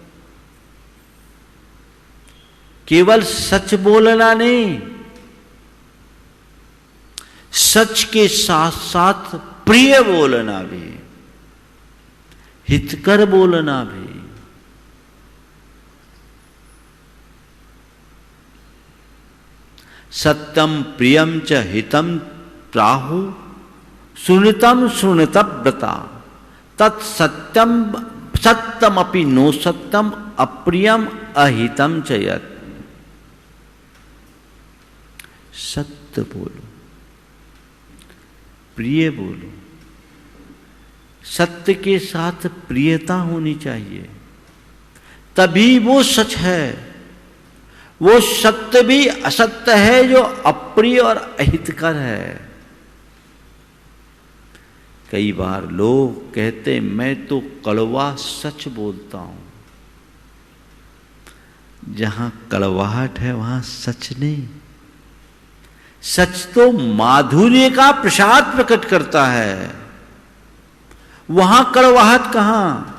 केवल सच बोलना नहीं, सच के साथ साथ प्रिय बोलना भी, हितकर बोलना भी। सत्यम प्रियम च हितम प्राहु सुनितम सुनितव्रता तत्सत्यम सत्यमपि नो सत्यम अप्रियम अहितम च यत्। सत्य बोलो, प्रिय बोलो, सत्य के साथ प्रियता होनी चाहिए, तभी वो सच है। वो सत्य भी असत्य है जो अप्रिय और अहितकर है। कई बार लोग कहते मैं तो कड़वा सच बोलता हूं। जहां कड़वाहट है वहां सच नहीं। सच तो माधुर्य का प्रसाद प्रकट करता है, वहां कड़वाहट कहां?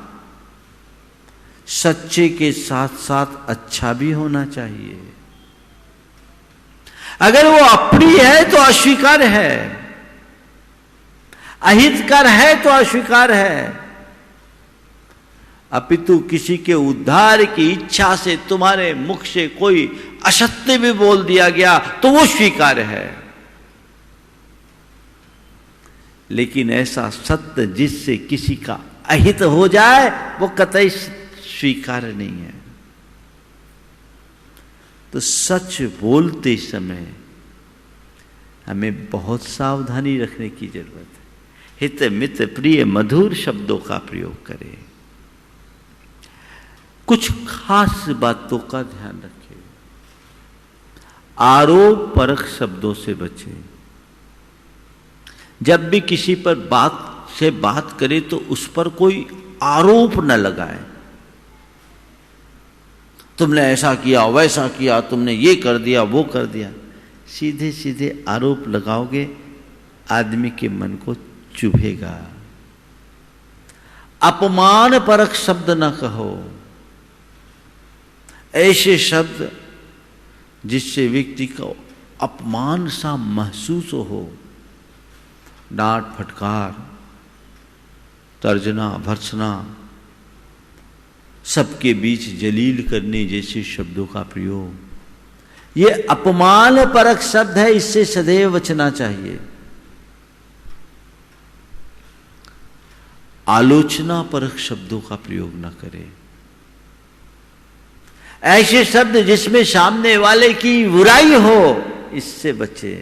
सच्चे के साथ साथ अच्छा भी होना चाहिए। अगर वो अप्रिय है तो अस्वीकार है, अहितकर है तो अस्वीकार है। अपितु किसी के उद्धार की इच्छा से तुम्हारे मुख से कोई असत्य भी बोल दिया गया तो वो स्वीकार है। लेकिन ऐसा सत्य जिससे किसी का अहित हो जाए वो कतई स्वीकार नहीं है। तो सच बोलते समय हमें बहुत सावधानी रखने की जरूरत है। हित मित प्रिय मधुर शब्दों का प्रयोग करें। कुछ खास बातों का ध्यान रखें। आरोप परख शब्दों से बचें। जब भी किसी पर बात करे तो उस पर कोई आरोप न लगाए। तुमने ऐसा किया, वैसा किया, तुमने ये कर दिया, वो कर दिया। सीधे सीधे आरोप लगाओगे, आदमी के मन को चुभेगा। अपमान परक शब्द न कहो। ऐसे शब्द जिससे व्यक्ति को अपमान सा महसूस हो, डांट फटकार, तर्जना भर्सना, सबके बीच जलील करने जैसे शब्दों का प्रयोग, ये अपमान परक शब्द है। इससे सदैव बचना चाहिए। आलोचना परक शब्दों का प्रयोग न करें। ऐसे शब्द जिसमें सामने वाले की बुराई हो, इससे बचे।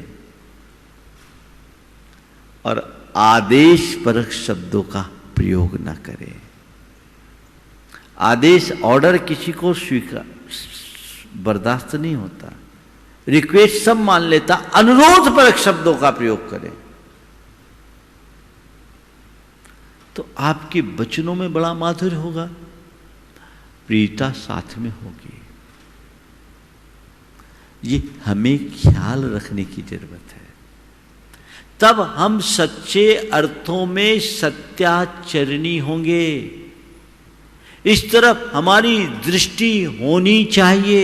और आदेश परक शब्दों का प्रयोग न करें। आदेश ऑर्डर किसी को स्वीकार बर्दाश्त नहीं होता, रिक्वेस्ट सब मान लेता। अनुरोध परक शब्दों का प्रयोग करें तो आपके वचनों में बड़ा माधुर्य होगा, प्रियता साथ में होगी। ये हमें ख्याल रखने की जरूरत है। तब हम सच्चे अर्थों में सत्याचरणी होंगे। इस तरफ हमारी दृष्टि होनी चाहिए।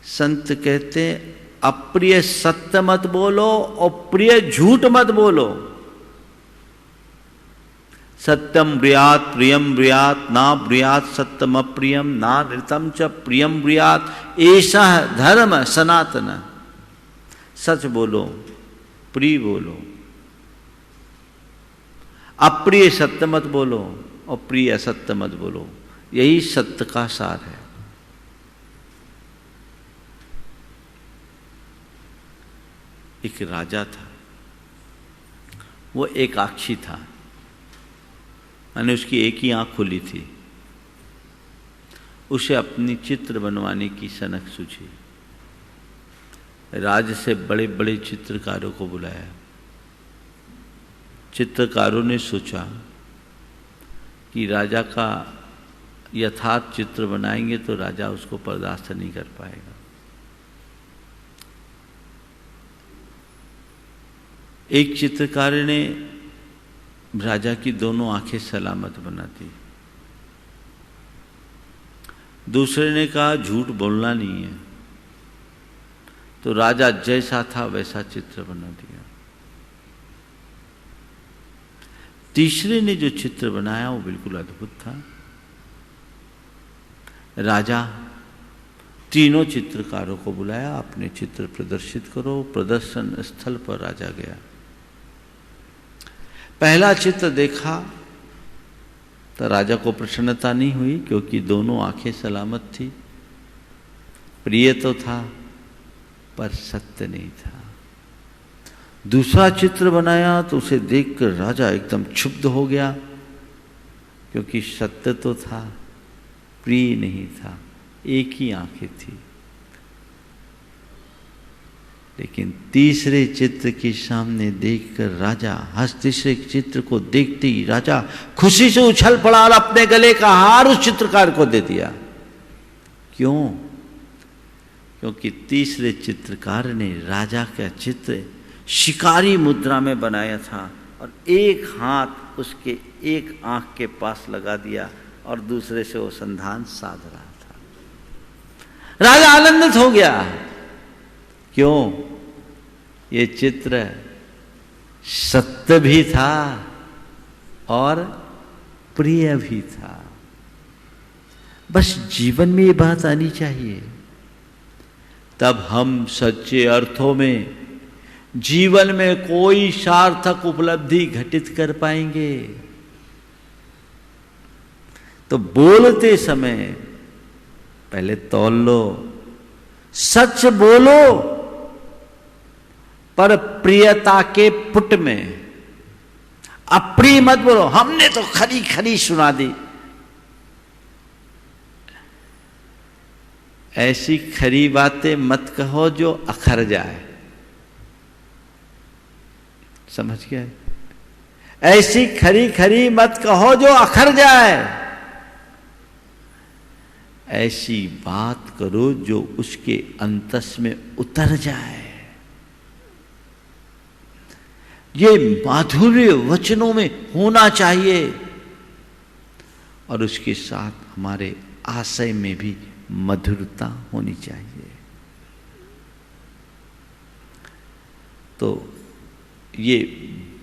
संत कहते हैं अप्रिय सत्य मत बोलो और प्रिय झूठ मत बोलो। सत्यम ब्रियात प्रियम ब्रियात ना ब्रियात सत्यम अप्रियम ना नृतम च प्रियम ब्रियात ऐसा धर्म सनातन। सच बोलो, प्रिय बोलो, अप्रिय सत्य मत बोलो और प्रिय असत्य मत बोलो। यही सत्य का सार है। एक राजा था, वो एकाक्षी था, मैंने उसकी एक ही आंख खुली थी। उसे अपनी चित्र बनवाने की सनक सूझी। राज से बड़े बड़े चित्रकारों को बुलाया। चित्रकारों ने सोचा कि राजा का यथार्थ चित्र बनाएंगे तो राजा उसको बर्दाश्त नहीं कर पाएगा। एक चित्रकार ने राजा की दोनों आंखें सलामत बना दी। दूसरे ने कहा झूठ बोलना नहीं है, तो राजा जैसा था वैसा चित्र बना दिया। तीसरे ने जो चित्र बनाया वो बिल्कुल अद्भुत था। राजा तीनों चित्रकारों को बुलाया, अपने चित्र प्रदर्शित करो। प्रदर्शन स्थल पर राजा गया। पहला चित्र देखा तो राजा को प्रसन्नता नहीं हुई, क्योंकि दोनों आंखें सलामत थी। प्रिय तो था पर सत्य नहीं था। दूसरा चित्र बनाया तो उसे देखकर राजा एकदम क्षुब्ध हो गया, क्योंकि सत्य तो था, प्रिय नहीं था, एक ही आंखें थी। लेकिन तीसरे चित्र के सामने देखकर राजा तीसरे चित्र को देखते ही राजा खुशी से उछल पड़ा और अपने गले का हार उस चित्रकार को दे दिया। क्यों? क्योंकि तीसरे चित्रकार ने राजा का चित्र शिकारी मुद्रा में बनाया था और एक हाथ उसके एक आंख के पास लगा दिया और दूसरे से वो संधान साध रहा था। राजा आनंदित हो गया। क्यों? ये चित्र सत्य भी था और प्रिय भी था। बस जीवन में ये बात आनी चाहिए, तब हम सच्चे अर्थों में जीवन में कोई सार्थक उपलब्धि घटित कर पाएंगे। तो बोलते समय पहले तौल लो, सच बोलो, पर प्रियता के पुट में। अप्रिय मत बोलो, हमने तो खरी खरी सुना दी। ऐसी खरी बातें मत कहो जो अखर जाए। समझ गए? ऐसी खरी खरी मत कहो जो अखर जाए। ऐसी बात करो जो उसके अंतस में उतर जाए। ये माधुर्य वचनों में होना चाहिए और उसके साथ हमारे आशय में भी मधुरता होनी चाहिए। तो ये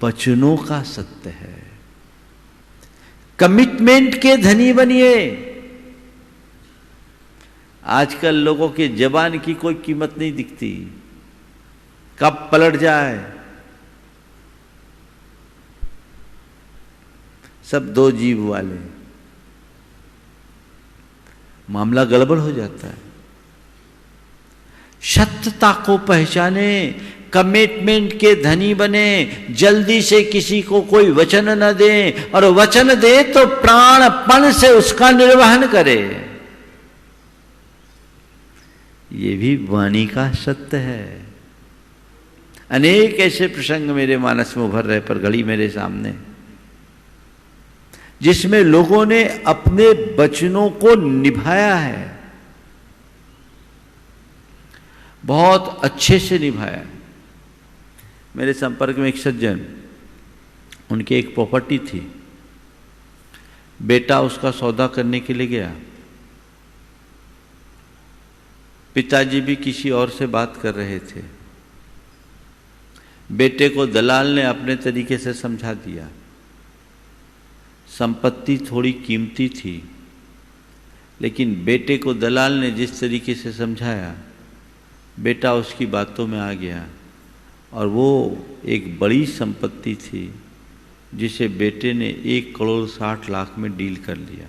वचनों का सत्य है। कमिटमेंट के धनी बनिए। आजकल लोगों के जबान की कोई कीमत नहीं दिखती, कब पलट जाए। सब दो जीव वाले, मामला गड़बड़ हो जाता है। सत्यता को पहचाने, कमिटमेंट के धनी बने, जल्दी से किसी को कोई वचन न दे, और वचन दे तो प्राणपण से उसका निर्वहन करे। ये भी वाणी का सत्य है। अनेक ऐसे प्रसंग मेरे मानस में उभर रहे, पर घड़ी मेरे सामने, जिसमें लोगों ने अपने वचनों को निभाया है, बहुत अच्छे से निभाया। मेरे संपर्क में एक सज्जन, उनकी एक प्रॉपर्टी थी, बेटा उसका सौदा करने के लिए गया, पिताजी भी किसी और से बात कर रहे थे। बेटे को दलाल ने अपने तरीके से समझा दिया। संपत्ति थोड़ी कीमती थी, लेकिन बेटे को दलाल ने जिस तरीके से समझाया, बेटा उसकी बातों में आ गया और वो एक बड़ी संपत्ति थी जिसे बेटे ने 1,60,00,000 में डील कर लिया।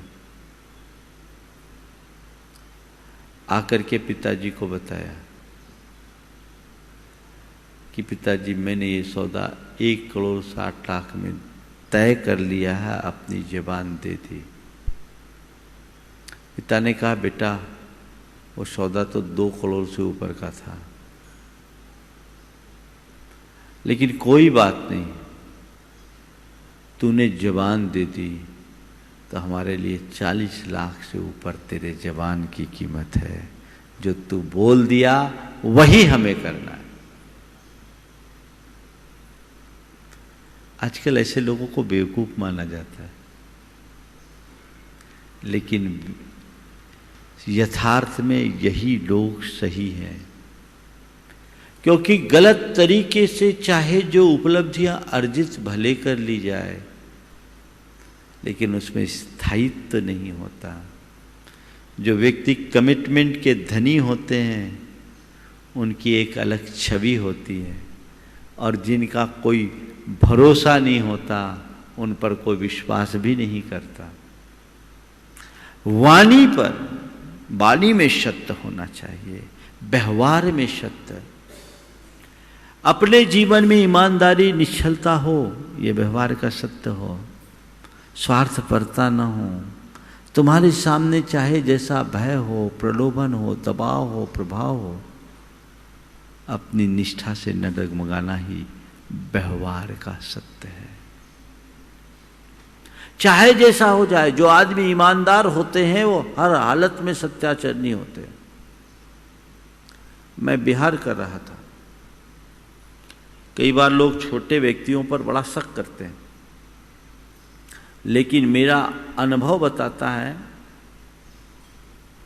आकर के पिताजी को बताया कि पिताजी, मैंने ये सौदा 1,60,00,000 में तय कर लिया है, अपनी ज़बान दे दी। पिता ने कहा, बेटा वो सौदा तो 2 करोड़ से ऊपर का था, लेकिन कोई बात नहीं, तूने ज़बान दे दी तो हमारे लिए 40 लाख से ऊपर तेरे ज़बान की कीमत है। जो तू बोल दिया वही हमें करना है। आजकल ऐसे लोगों को बेवकूफ माना जाता है, लेकिन यथार्थ में यही लोग सही हैं, क्योंकि गलत तरीके से चाहे जो उपलब्धियां अर्जित भले कर ली जाए, लेकिन उसमें स्थायित्व नहीं होता। जो व्यक्ति कमिटमेंट के धनी होते हैं, उनकी एक अलग छवि होती है, और जिनका कोई भरोसा नहीं होता, उन पर कोई विश्वास भी नहीं करता। वाणी में सत्य होना चाहिए, व्यवहार में सत्य, अपने जीवन में ईमानदारी, निश्चलता हो, ये व्यवहार का सत्य हो, स्वार्थपरता न हो। तुम्हारे सामने चाहे जैसा भय हो, प्रलोभन हो, दबाव हो, प्रभाव हो, अपनी निष्ठा से न डगमगाना ही व्यवहार का सत्य है। चाहे जैसा हो जाए, जो आदमी ईमानदार होते हैं वो हर हालत में सत्याचरणी होते हैं। मैं बिहार कर रहा था, कई बार लोग छोटे व्यक्तियों पर बड़ा शक करते हैं, लेकिन मेरा अनुभव बताता है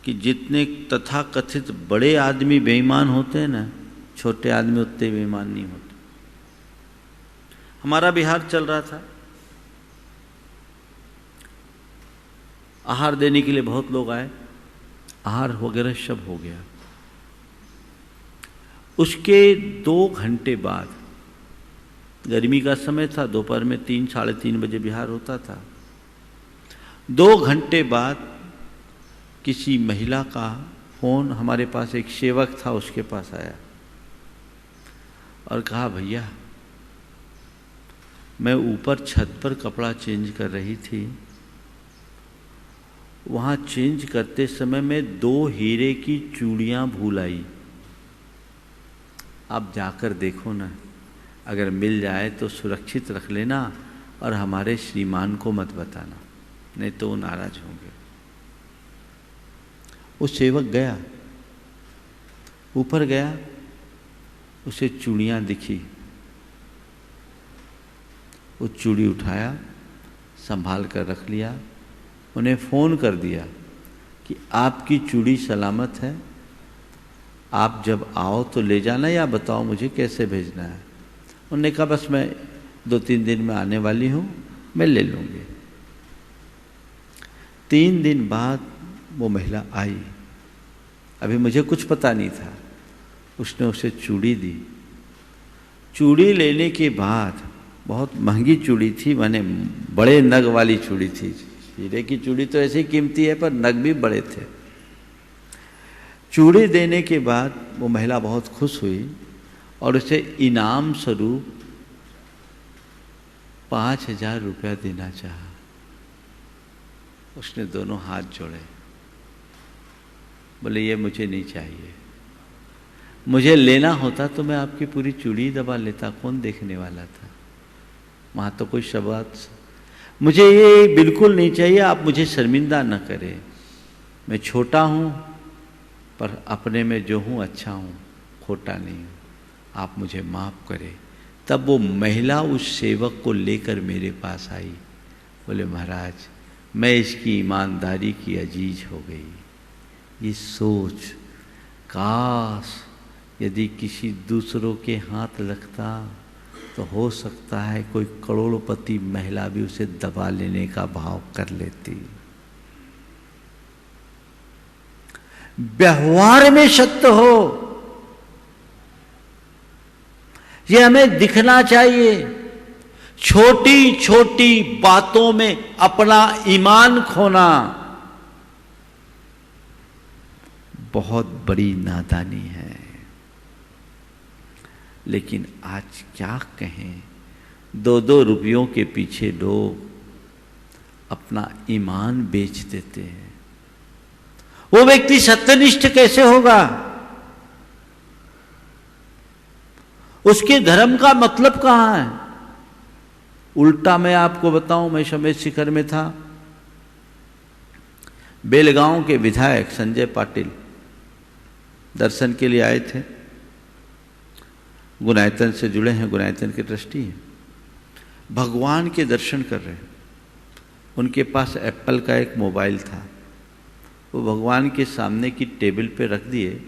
कि जितने तथाकथित बड़े आदमी बेईमान होते हैं ना, छोटे आदमी उतने बेईमान नहीं होते। हमारा बिहार चल रहा था, आहार देने के लिए बहुत लोग आए, आहार वगैरह सब हो गया। उसके 2 घंटे बाद, गर्मी का समय था, दोपहर में 3 साढ़े 3 बजे बिहार होता था। 2 घंटे बाद किसी महिला का फोन हमारे पास, एक सेवक था उसके पास आया और कहा, भैया मैं ऊपर छत पर कपड़ा चेंज कर रही थी, वहाँ चेंज करते समय मैं 2 हीरे की चूड़ियाँ भूल आई, आप जाकर देखो ना, अगर मिल जाए तो सुरक्षित रख लेना और हमारे श्रीमान को मत बताना, नहीं तो वो नाराज होंगे। वो सेवक गया, ऊपर गया, उसे चूड़ियाँ दिखी, वो चूड़ी उठाया, संभाल कर रख लिया, उन्हें फ़ोन कर दिया कि आपकी चूड़ी सलामत है, आप जब आओ तो ले जाना या बताओ मुझे कैसे भेजना है। उन्होंने कहा बस मैं 2-3 दिन में आने वाली हूँ, मैं ले लूँगी। 3 दिन बाद वो महिला आई, अभी मुझे कुछ पता नहीं था, उसने उसे चूड़ी दी। चूड़ी लेने के बाद, बहुत महंगी चूड़ी थी, माने बड़े नग वाली चूड़ी थी, हीरे की चूड़ी तो ऐसे ही कीमती है पर नग भी बड़े थे। चूड़ी देने के बाद वो महिला बहुत खुश हुई और उसे इनाम स्वरूप 5,000 रुपया देना चाहा। उसने दोनों हाथ जोड़े, बोले ये मुझे नहीं चाहिए, मुझे लेना होता तो मैं आपकी पूरी चूड़ी दबा लेता, कौन देखने वाला था, वहाँ तो कोई शब्द, मुझे ये बिल्कुल नहीं चाहिए, आप मुझे शर्मिंदा न करें, मैं छोटा हूँ पर अपने में जो हूँ अच्छा हूँ, खोटा नहीं हूँ, आप मुझे माफ़ करें। तब वो महिला उस सेवक को लेकर मेरे पास आई, बोले महाराज मैं इसकी ईमानदारी की अजीज हो गई। ये सोच, काश यदि किसी दूसरों के हाथ लगता तो हो सकता है कोई करोड़पति महिला भी उसे दबा लेने का भाव कर लेती। व्यवहार में सत्य हो, ये हमें दिखना चाहिए। छोटी छोटी बातों में अपना ईमान खोना बहुत बड़ी नादानी है। लेकिन आज क्या कहें, 2-2 रुपयों के पीछे लोग अपना ईमान बेच देते हैं। वो व्यक्ति सत्यनिष्ठ कैसे होगा? उसके धर्म का मतलब कहां है? उल्टा मैं आपको बताऊं, मैं समेत शिखर में था, बेलगांव के विधायक संजय पाटिल दर्शन के लिए आए थे, गुनायतन से जुड़े हैं, गुनायतन के ट्रस्टी हैं, भगवान के दर्शन कर रहे हैं। उनके पास एप्पल का एक मोबाइल था, वो भगवान के सामने की टेबल पे रख दिए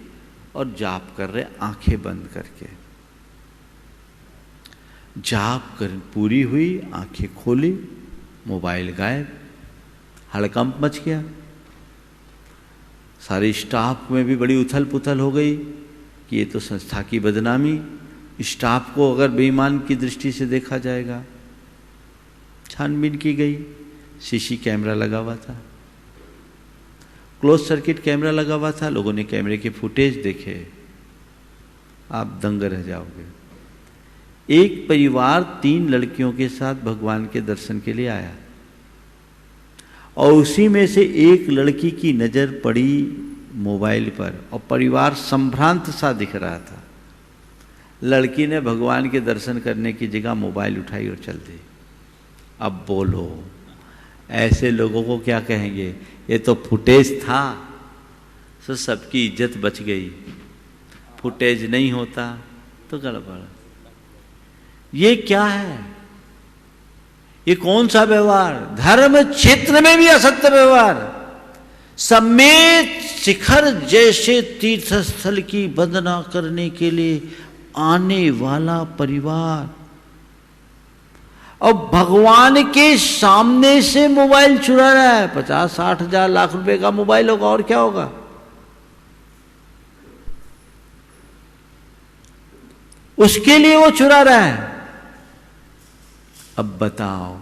और जाप कर रहे, आंखें बंद करके। जाप कर पूरी हुई, आंखें खोली, मोबाइल गायब, हड़कंप मच गया। सारे स्टाफ में भी बड़ी उथल पुथल हो गई कि ये तो संस्था की बदनामी, स्टाफ को अगर बेईमान की दृष्टि से देखा जाएगा। छानबीन की गई, सीसी कैमरा लगा हुआ था, क्लोज सर्किट कैमरा लगा हुआ था, लोगों ने कैमरे के फुटेज देखे, आप दंग रह जाओगे। एक परिवार 3 लड़कियों के साथ भगवान के दर्शन के लिए आया और उसी में से एक लड़की की नज़र पड़ी मोबाइल पर और परिवार संभ्रांत सा दिख रहा था। लड़की ने भगवान के दर्शन करने की जगह मोबाइल उठाई और चल दी। अब बोलो, ऐसे लोगों को क्या कहेंगे? ये तो फुटेज था, तो सबकी इज्जत बच गई। फुटेज नहीं होता तो गड़बड़। ये क्या है? ये कौन सा व्यवहार? धर्म क्षेत्र में भी असत्य व्यवहार, समेत शिखर जैसे तीर्थ स्थल की वंदना करने के लिए आने वाला परिवार, और भगवान के सामने से मोबाइल चुरा रहा है। 50-60 हजार लाख रुपए का मोबाइल होगा, और क्या होगा? उसके लिए वो चुरा रहा है। अब बताओ,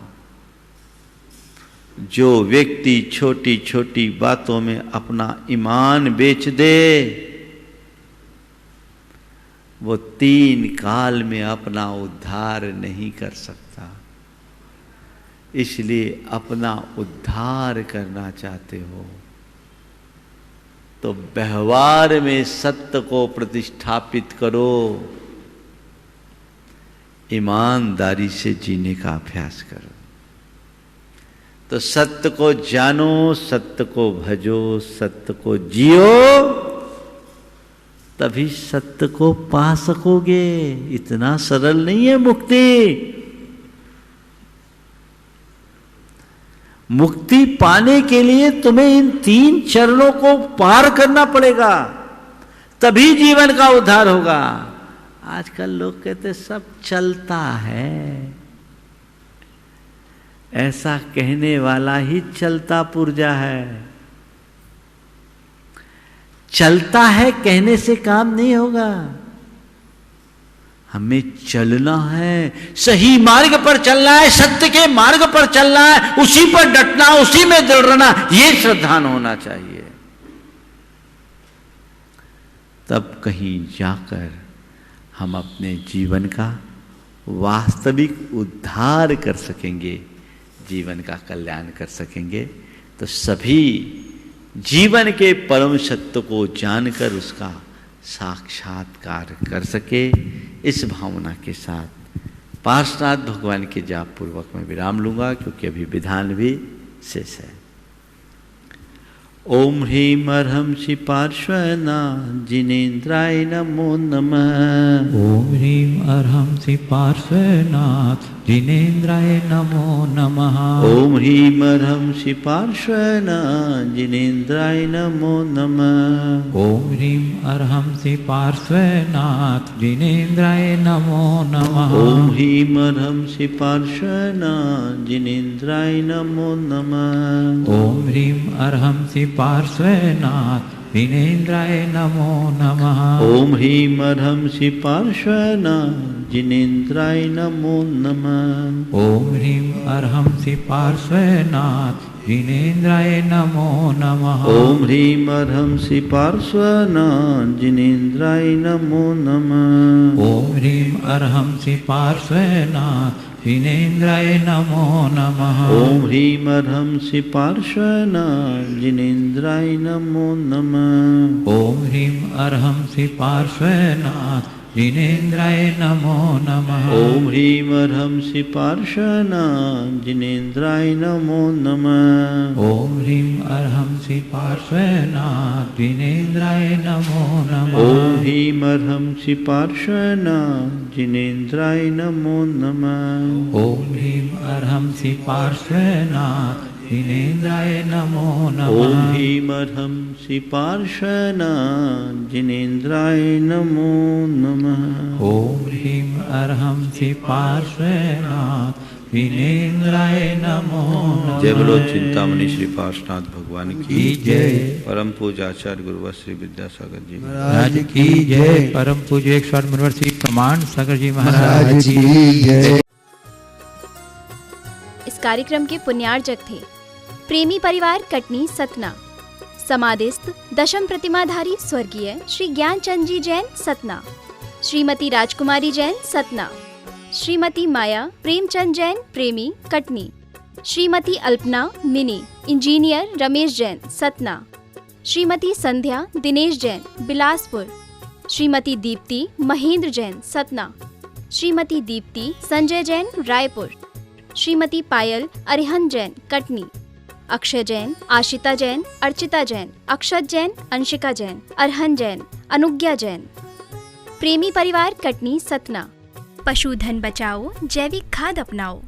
जो व्यक्ति छोटी छोटी बातों में अपना ईमान बेच दे, वो 3 काल में अपना उद्धार नहीं कर सकता। इसलिए अपना उद्धार करना चाहते हो तो व्यवहार में सत्य को प्रतिष्ठापित करो, ईमानदारी से जीने का अभ्यास करो। तो सत्य को जानो, सत्य को भजो, सत्य को जियो, तभी सत्य को पा सकोगे। इतना सरल नहीं है मुक्ति। मुक्ति पाने के लिए तुम्हें इन 3 चरणों को पार करना पड़ेगा, तभी जीवन का उद्धार होगा। आजकल लोग कहते सब चलता है, ऐसा कहने वाला ही चलता पुर्जा है। चलता है कहने से काम नहीं होगा, हमें चलना है, सही मार्ग पर चलना है, सत्य के मार्ग पर चलना है, उसी पर डटना, उसी में दृढ़ रहना, ये श्रद्धान होना चाहिए। तब कहीं जाकर हम अपने जीवन का वास्तविक उद्धार कर सकेंगे, जीवन का कल्याण कर सकेंगे। तो सभी जीवन के परम सत्य को जानकर उसका साक्षात्कार कर सके, इस भावना के साथ पार्श्वनाथ भगवान के जाप पूर्वक मैं विराम लूंगा, क्योंकि अभी विधान भी शेष है। ओम ह्रीम अर्हंसि पार्श्वनाथ जिनेन्द्राय नमो नमः। ओम ह्रीम अर्हंसि पार्श्वनाथ जिनेन्द्राय नमो नमः। ओम ह्रीम अर्हंसि पार्श्वनाथ जिनेन्द्राय नमो नमः। ओम ह्रीम अर्हंसि पार्श्वनाथ जिनेन्द्राय नमो नमः। ओम ह्रीम अर्हंसि पार्श्वनाथ जिनेन्द्राय नमो नमः। ओम ह्रीम अर्हंसि पार्श्वनाथ जिनेन्द्राय नमो नमः। ओम ह्रीम अर्हंसि पार्श्वनाथ जिनेन्द्राय नमो नमः। ओम ह्रीम अर्हंसि पार्श्वनाथ जिनेन्द्राय नमो नमः। ओम ह्रीम अर्हंसि पार्श्वनाथ जिनेन्द्राय नमो नमः। ओम ह्रीम अर्हंसि पार्श्वनाथ जिनेन्द्राय नमो नमः। ओम ह्रीम अर्हंसि पार्श्वनाथ जिनेन्द्राय नमो नमः। ओम ह्रीम अर्हंसि पार्श्वनाथ जिनेन्द्राय नमो नमः। ओम ह्रीम अर्हंसि पार्श्वनाथ जिनेन्द्राय नमो नमः। ओम ह्रीम अर्हंसि पार्श्वनाथ जिनेन्द्राय नमो नमः। ओम ह्रीम अर्हंसि पार्श्वनाथ जिनेन्द्राय नमो नमः। ओम ह्रीम अर्हंसि पार्श्वनाथ जिनेन्द्राय नमो नमः। ओम ह्रीम अर्हंसि पार्श्वनाथ जिनेन्द्राय नमो नमः। ओम ह्रीम अर्हंसि पार्श्वनाथ जिनेन्द्राय नमो नमः। जय बोलो चिंतामणि श्री पार्श्वनाथ भगवान की जय। परम पूज्य आचार्य गुरुवर श्री विद्यासागर जी महाराज की जय। परम पूज्य 108 मुनिवर श्री प्रमाण सागर जी महाराज की जय। इस कार्यक्रम के पुण्यार्जक थे प्रेमी परिवार कटनी सतना, समाधिस्थ दशम प्रतिमाधारी स्वर्गीय श्री ज्ञानचंद जी जैन सतना, श्रीमती राजकुमारी जैन सतना, श्रीमती माया प्रेमचंद जैन प्रेमी कटनी, श्रीमती अल्पना मिनी इंजीनियर रमेश जैन सतना, श्रीमती संध्या दिनेश जैन बिलासपुर, श्रीमती दीप्ति महेंद्र जैन सतना, श्रीमती दीप्ति संजय जैन रायपुर, श्रीमती पायल अरिहंत जैन कटनी, अक्षय जैन, आशिता जैन, अर्चिता जैन, अक्षत जैन, अंशिका जैन, अरहन जैन, अनुज्ञा जैन। प्रेमी परिवार कटनी सतना, पशुधन बचाओ, जैविक खाद अपनाओ।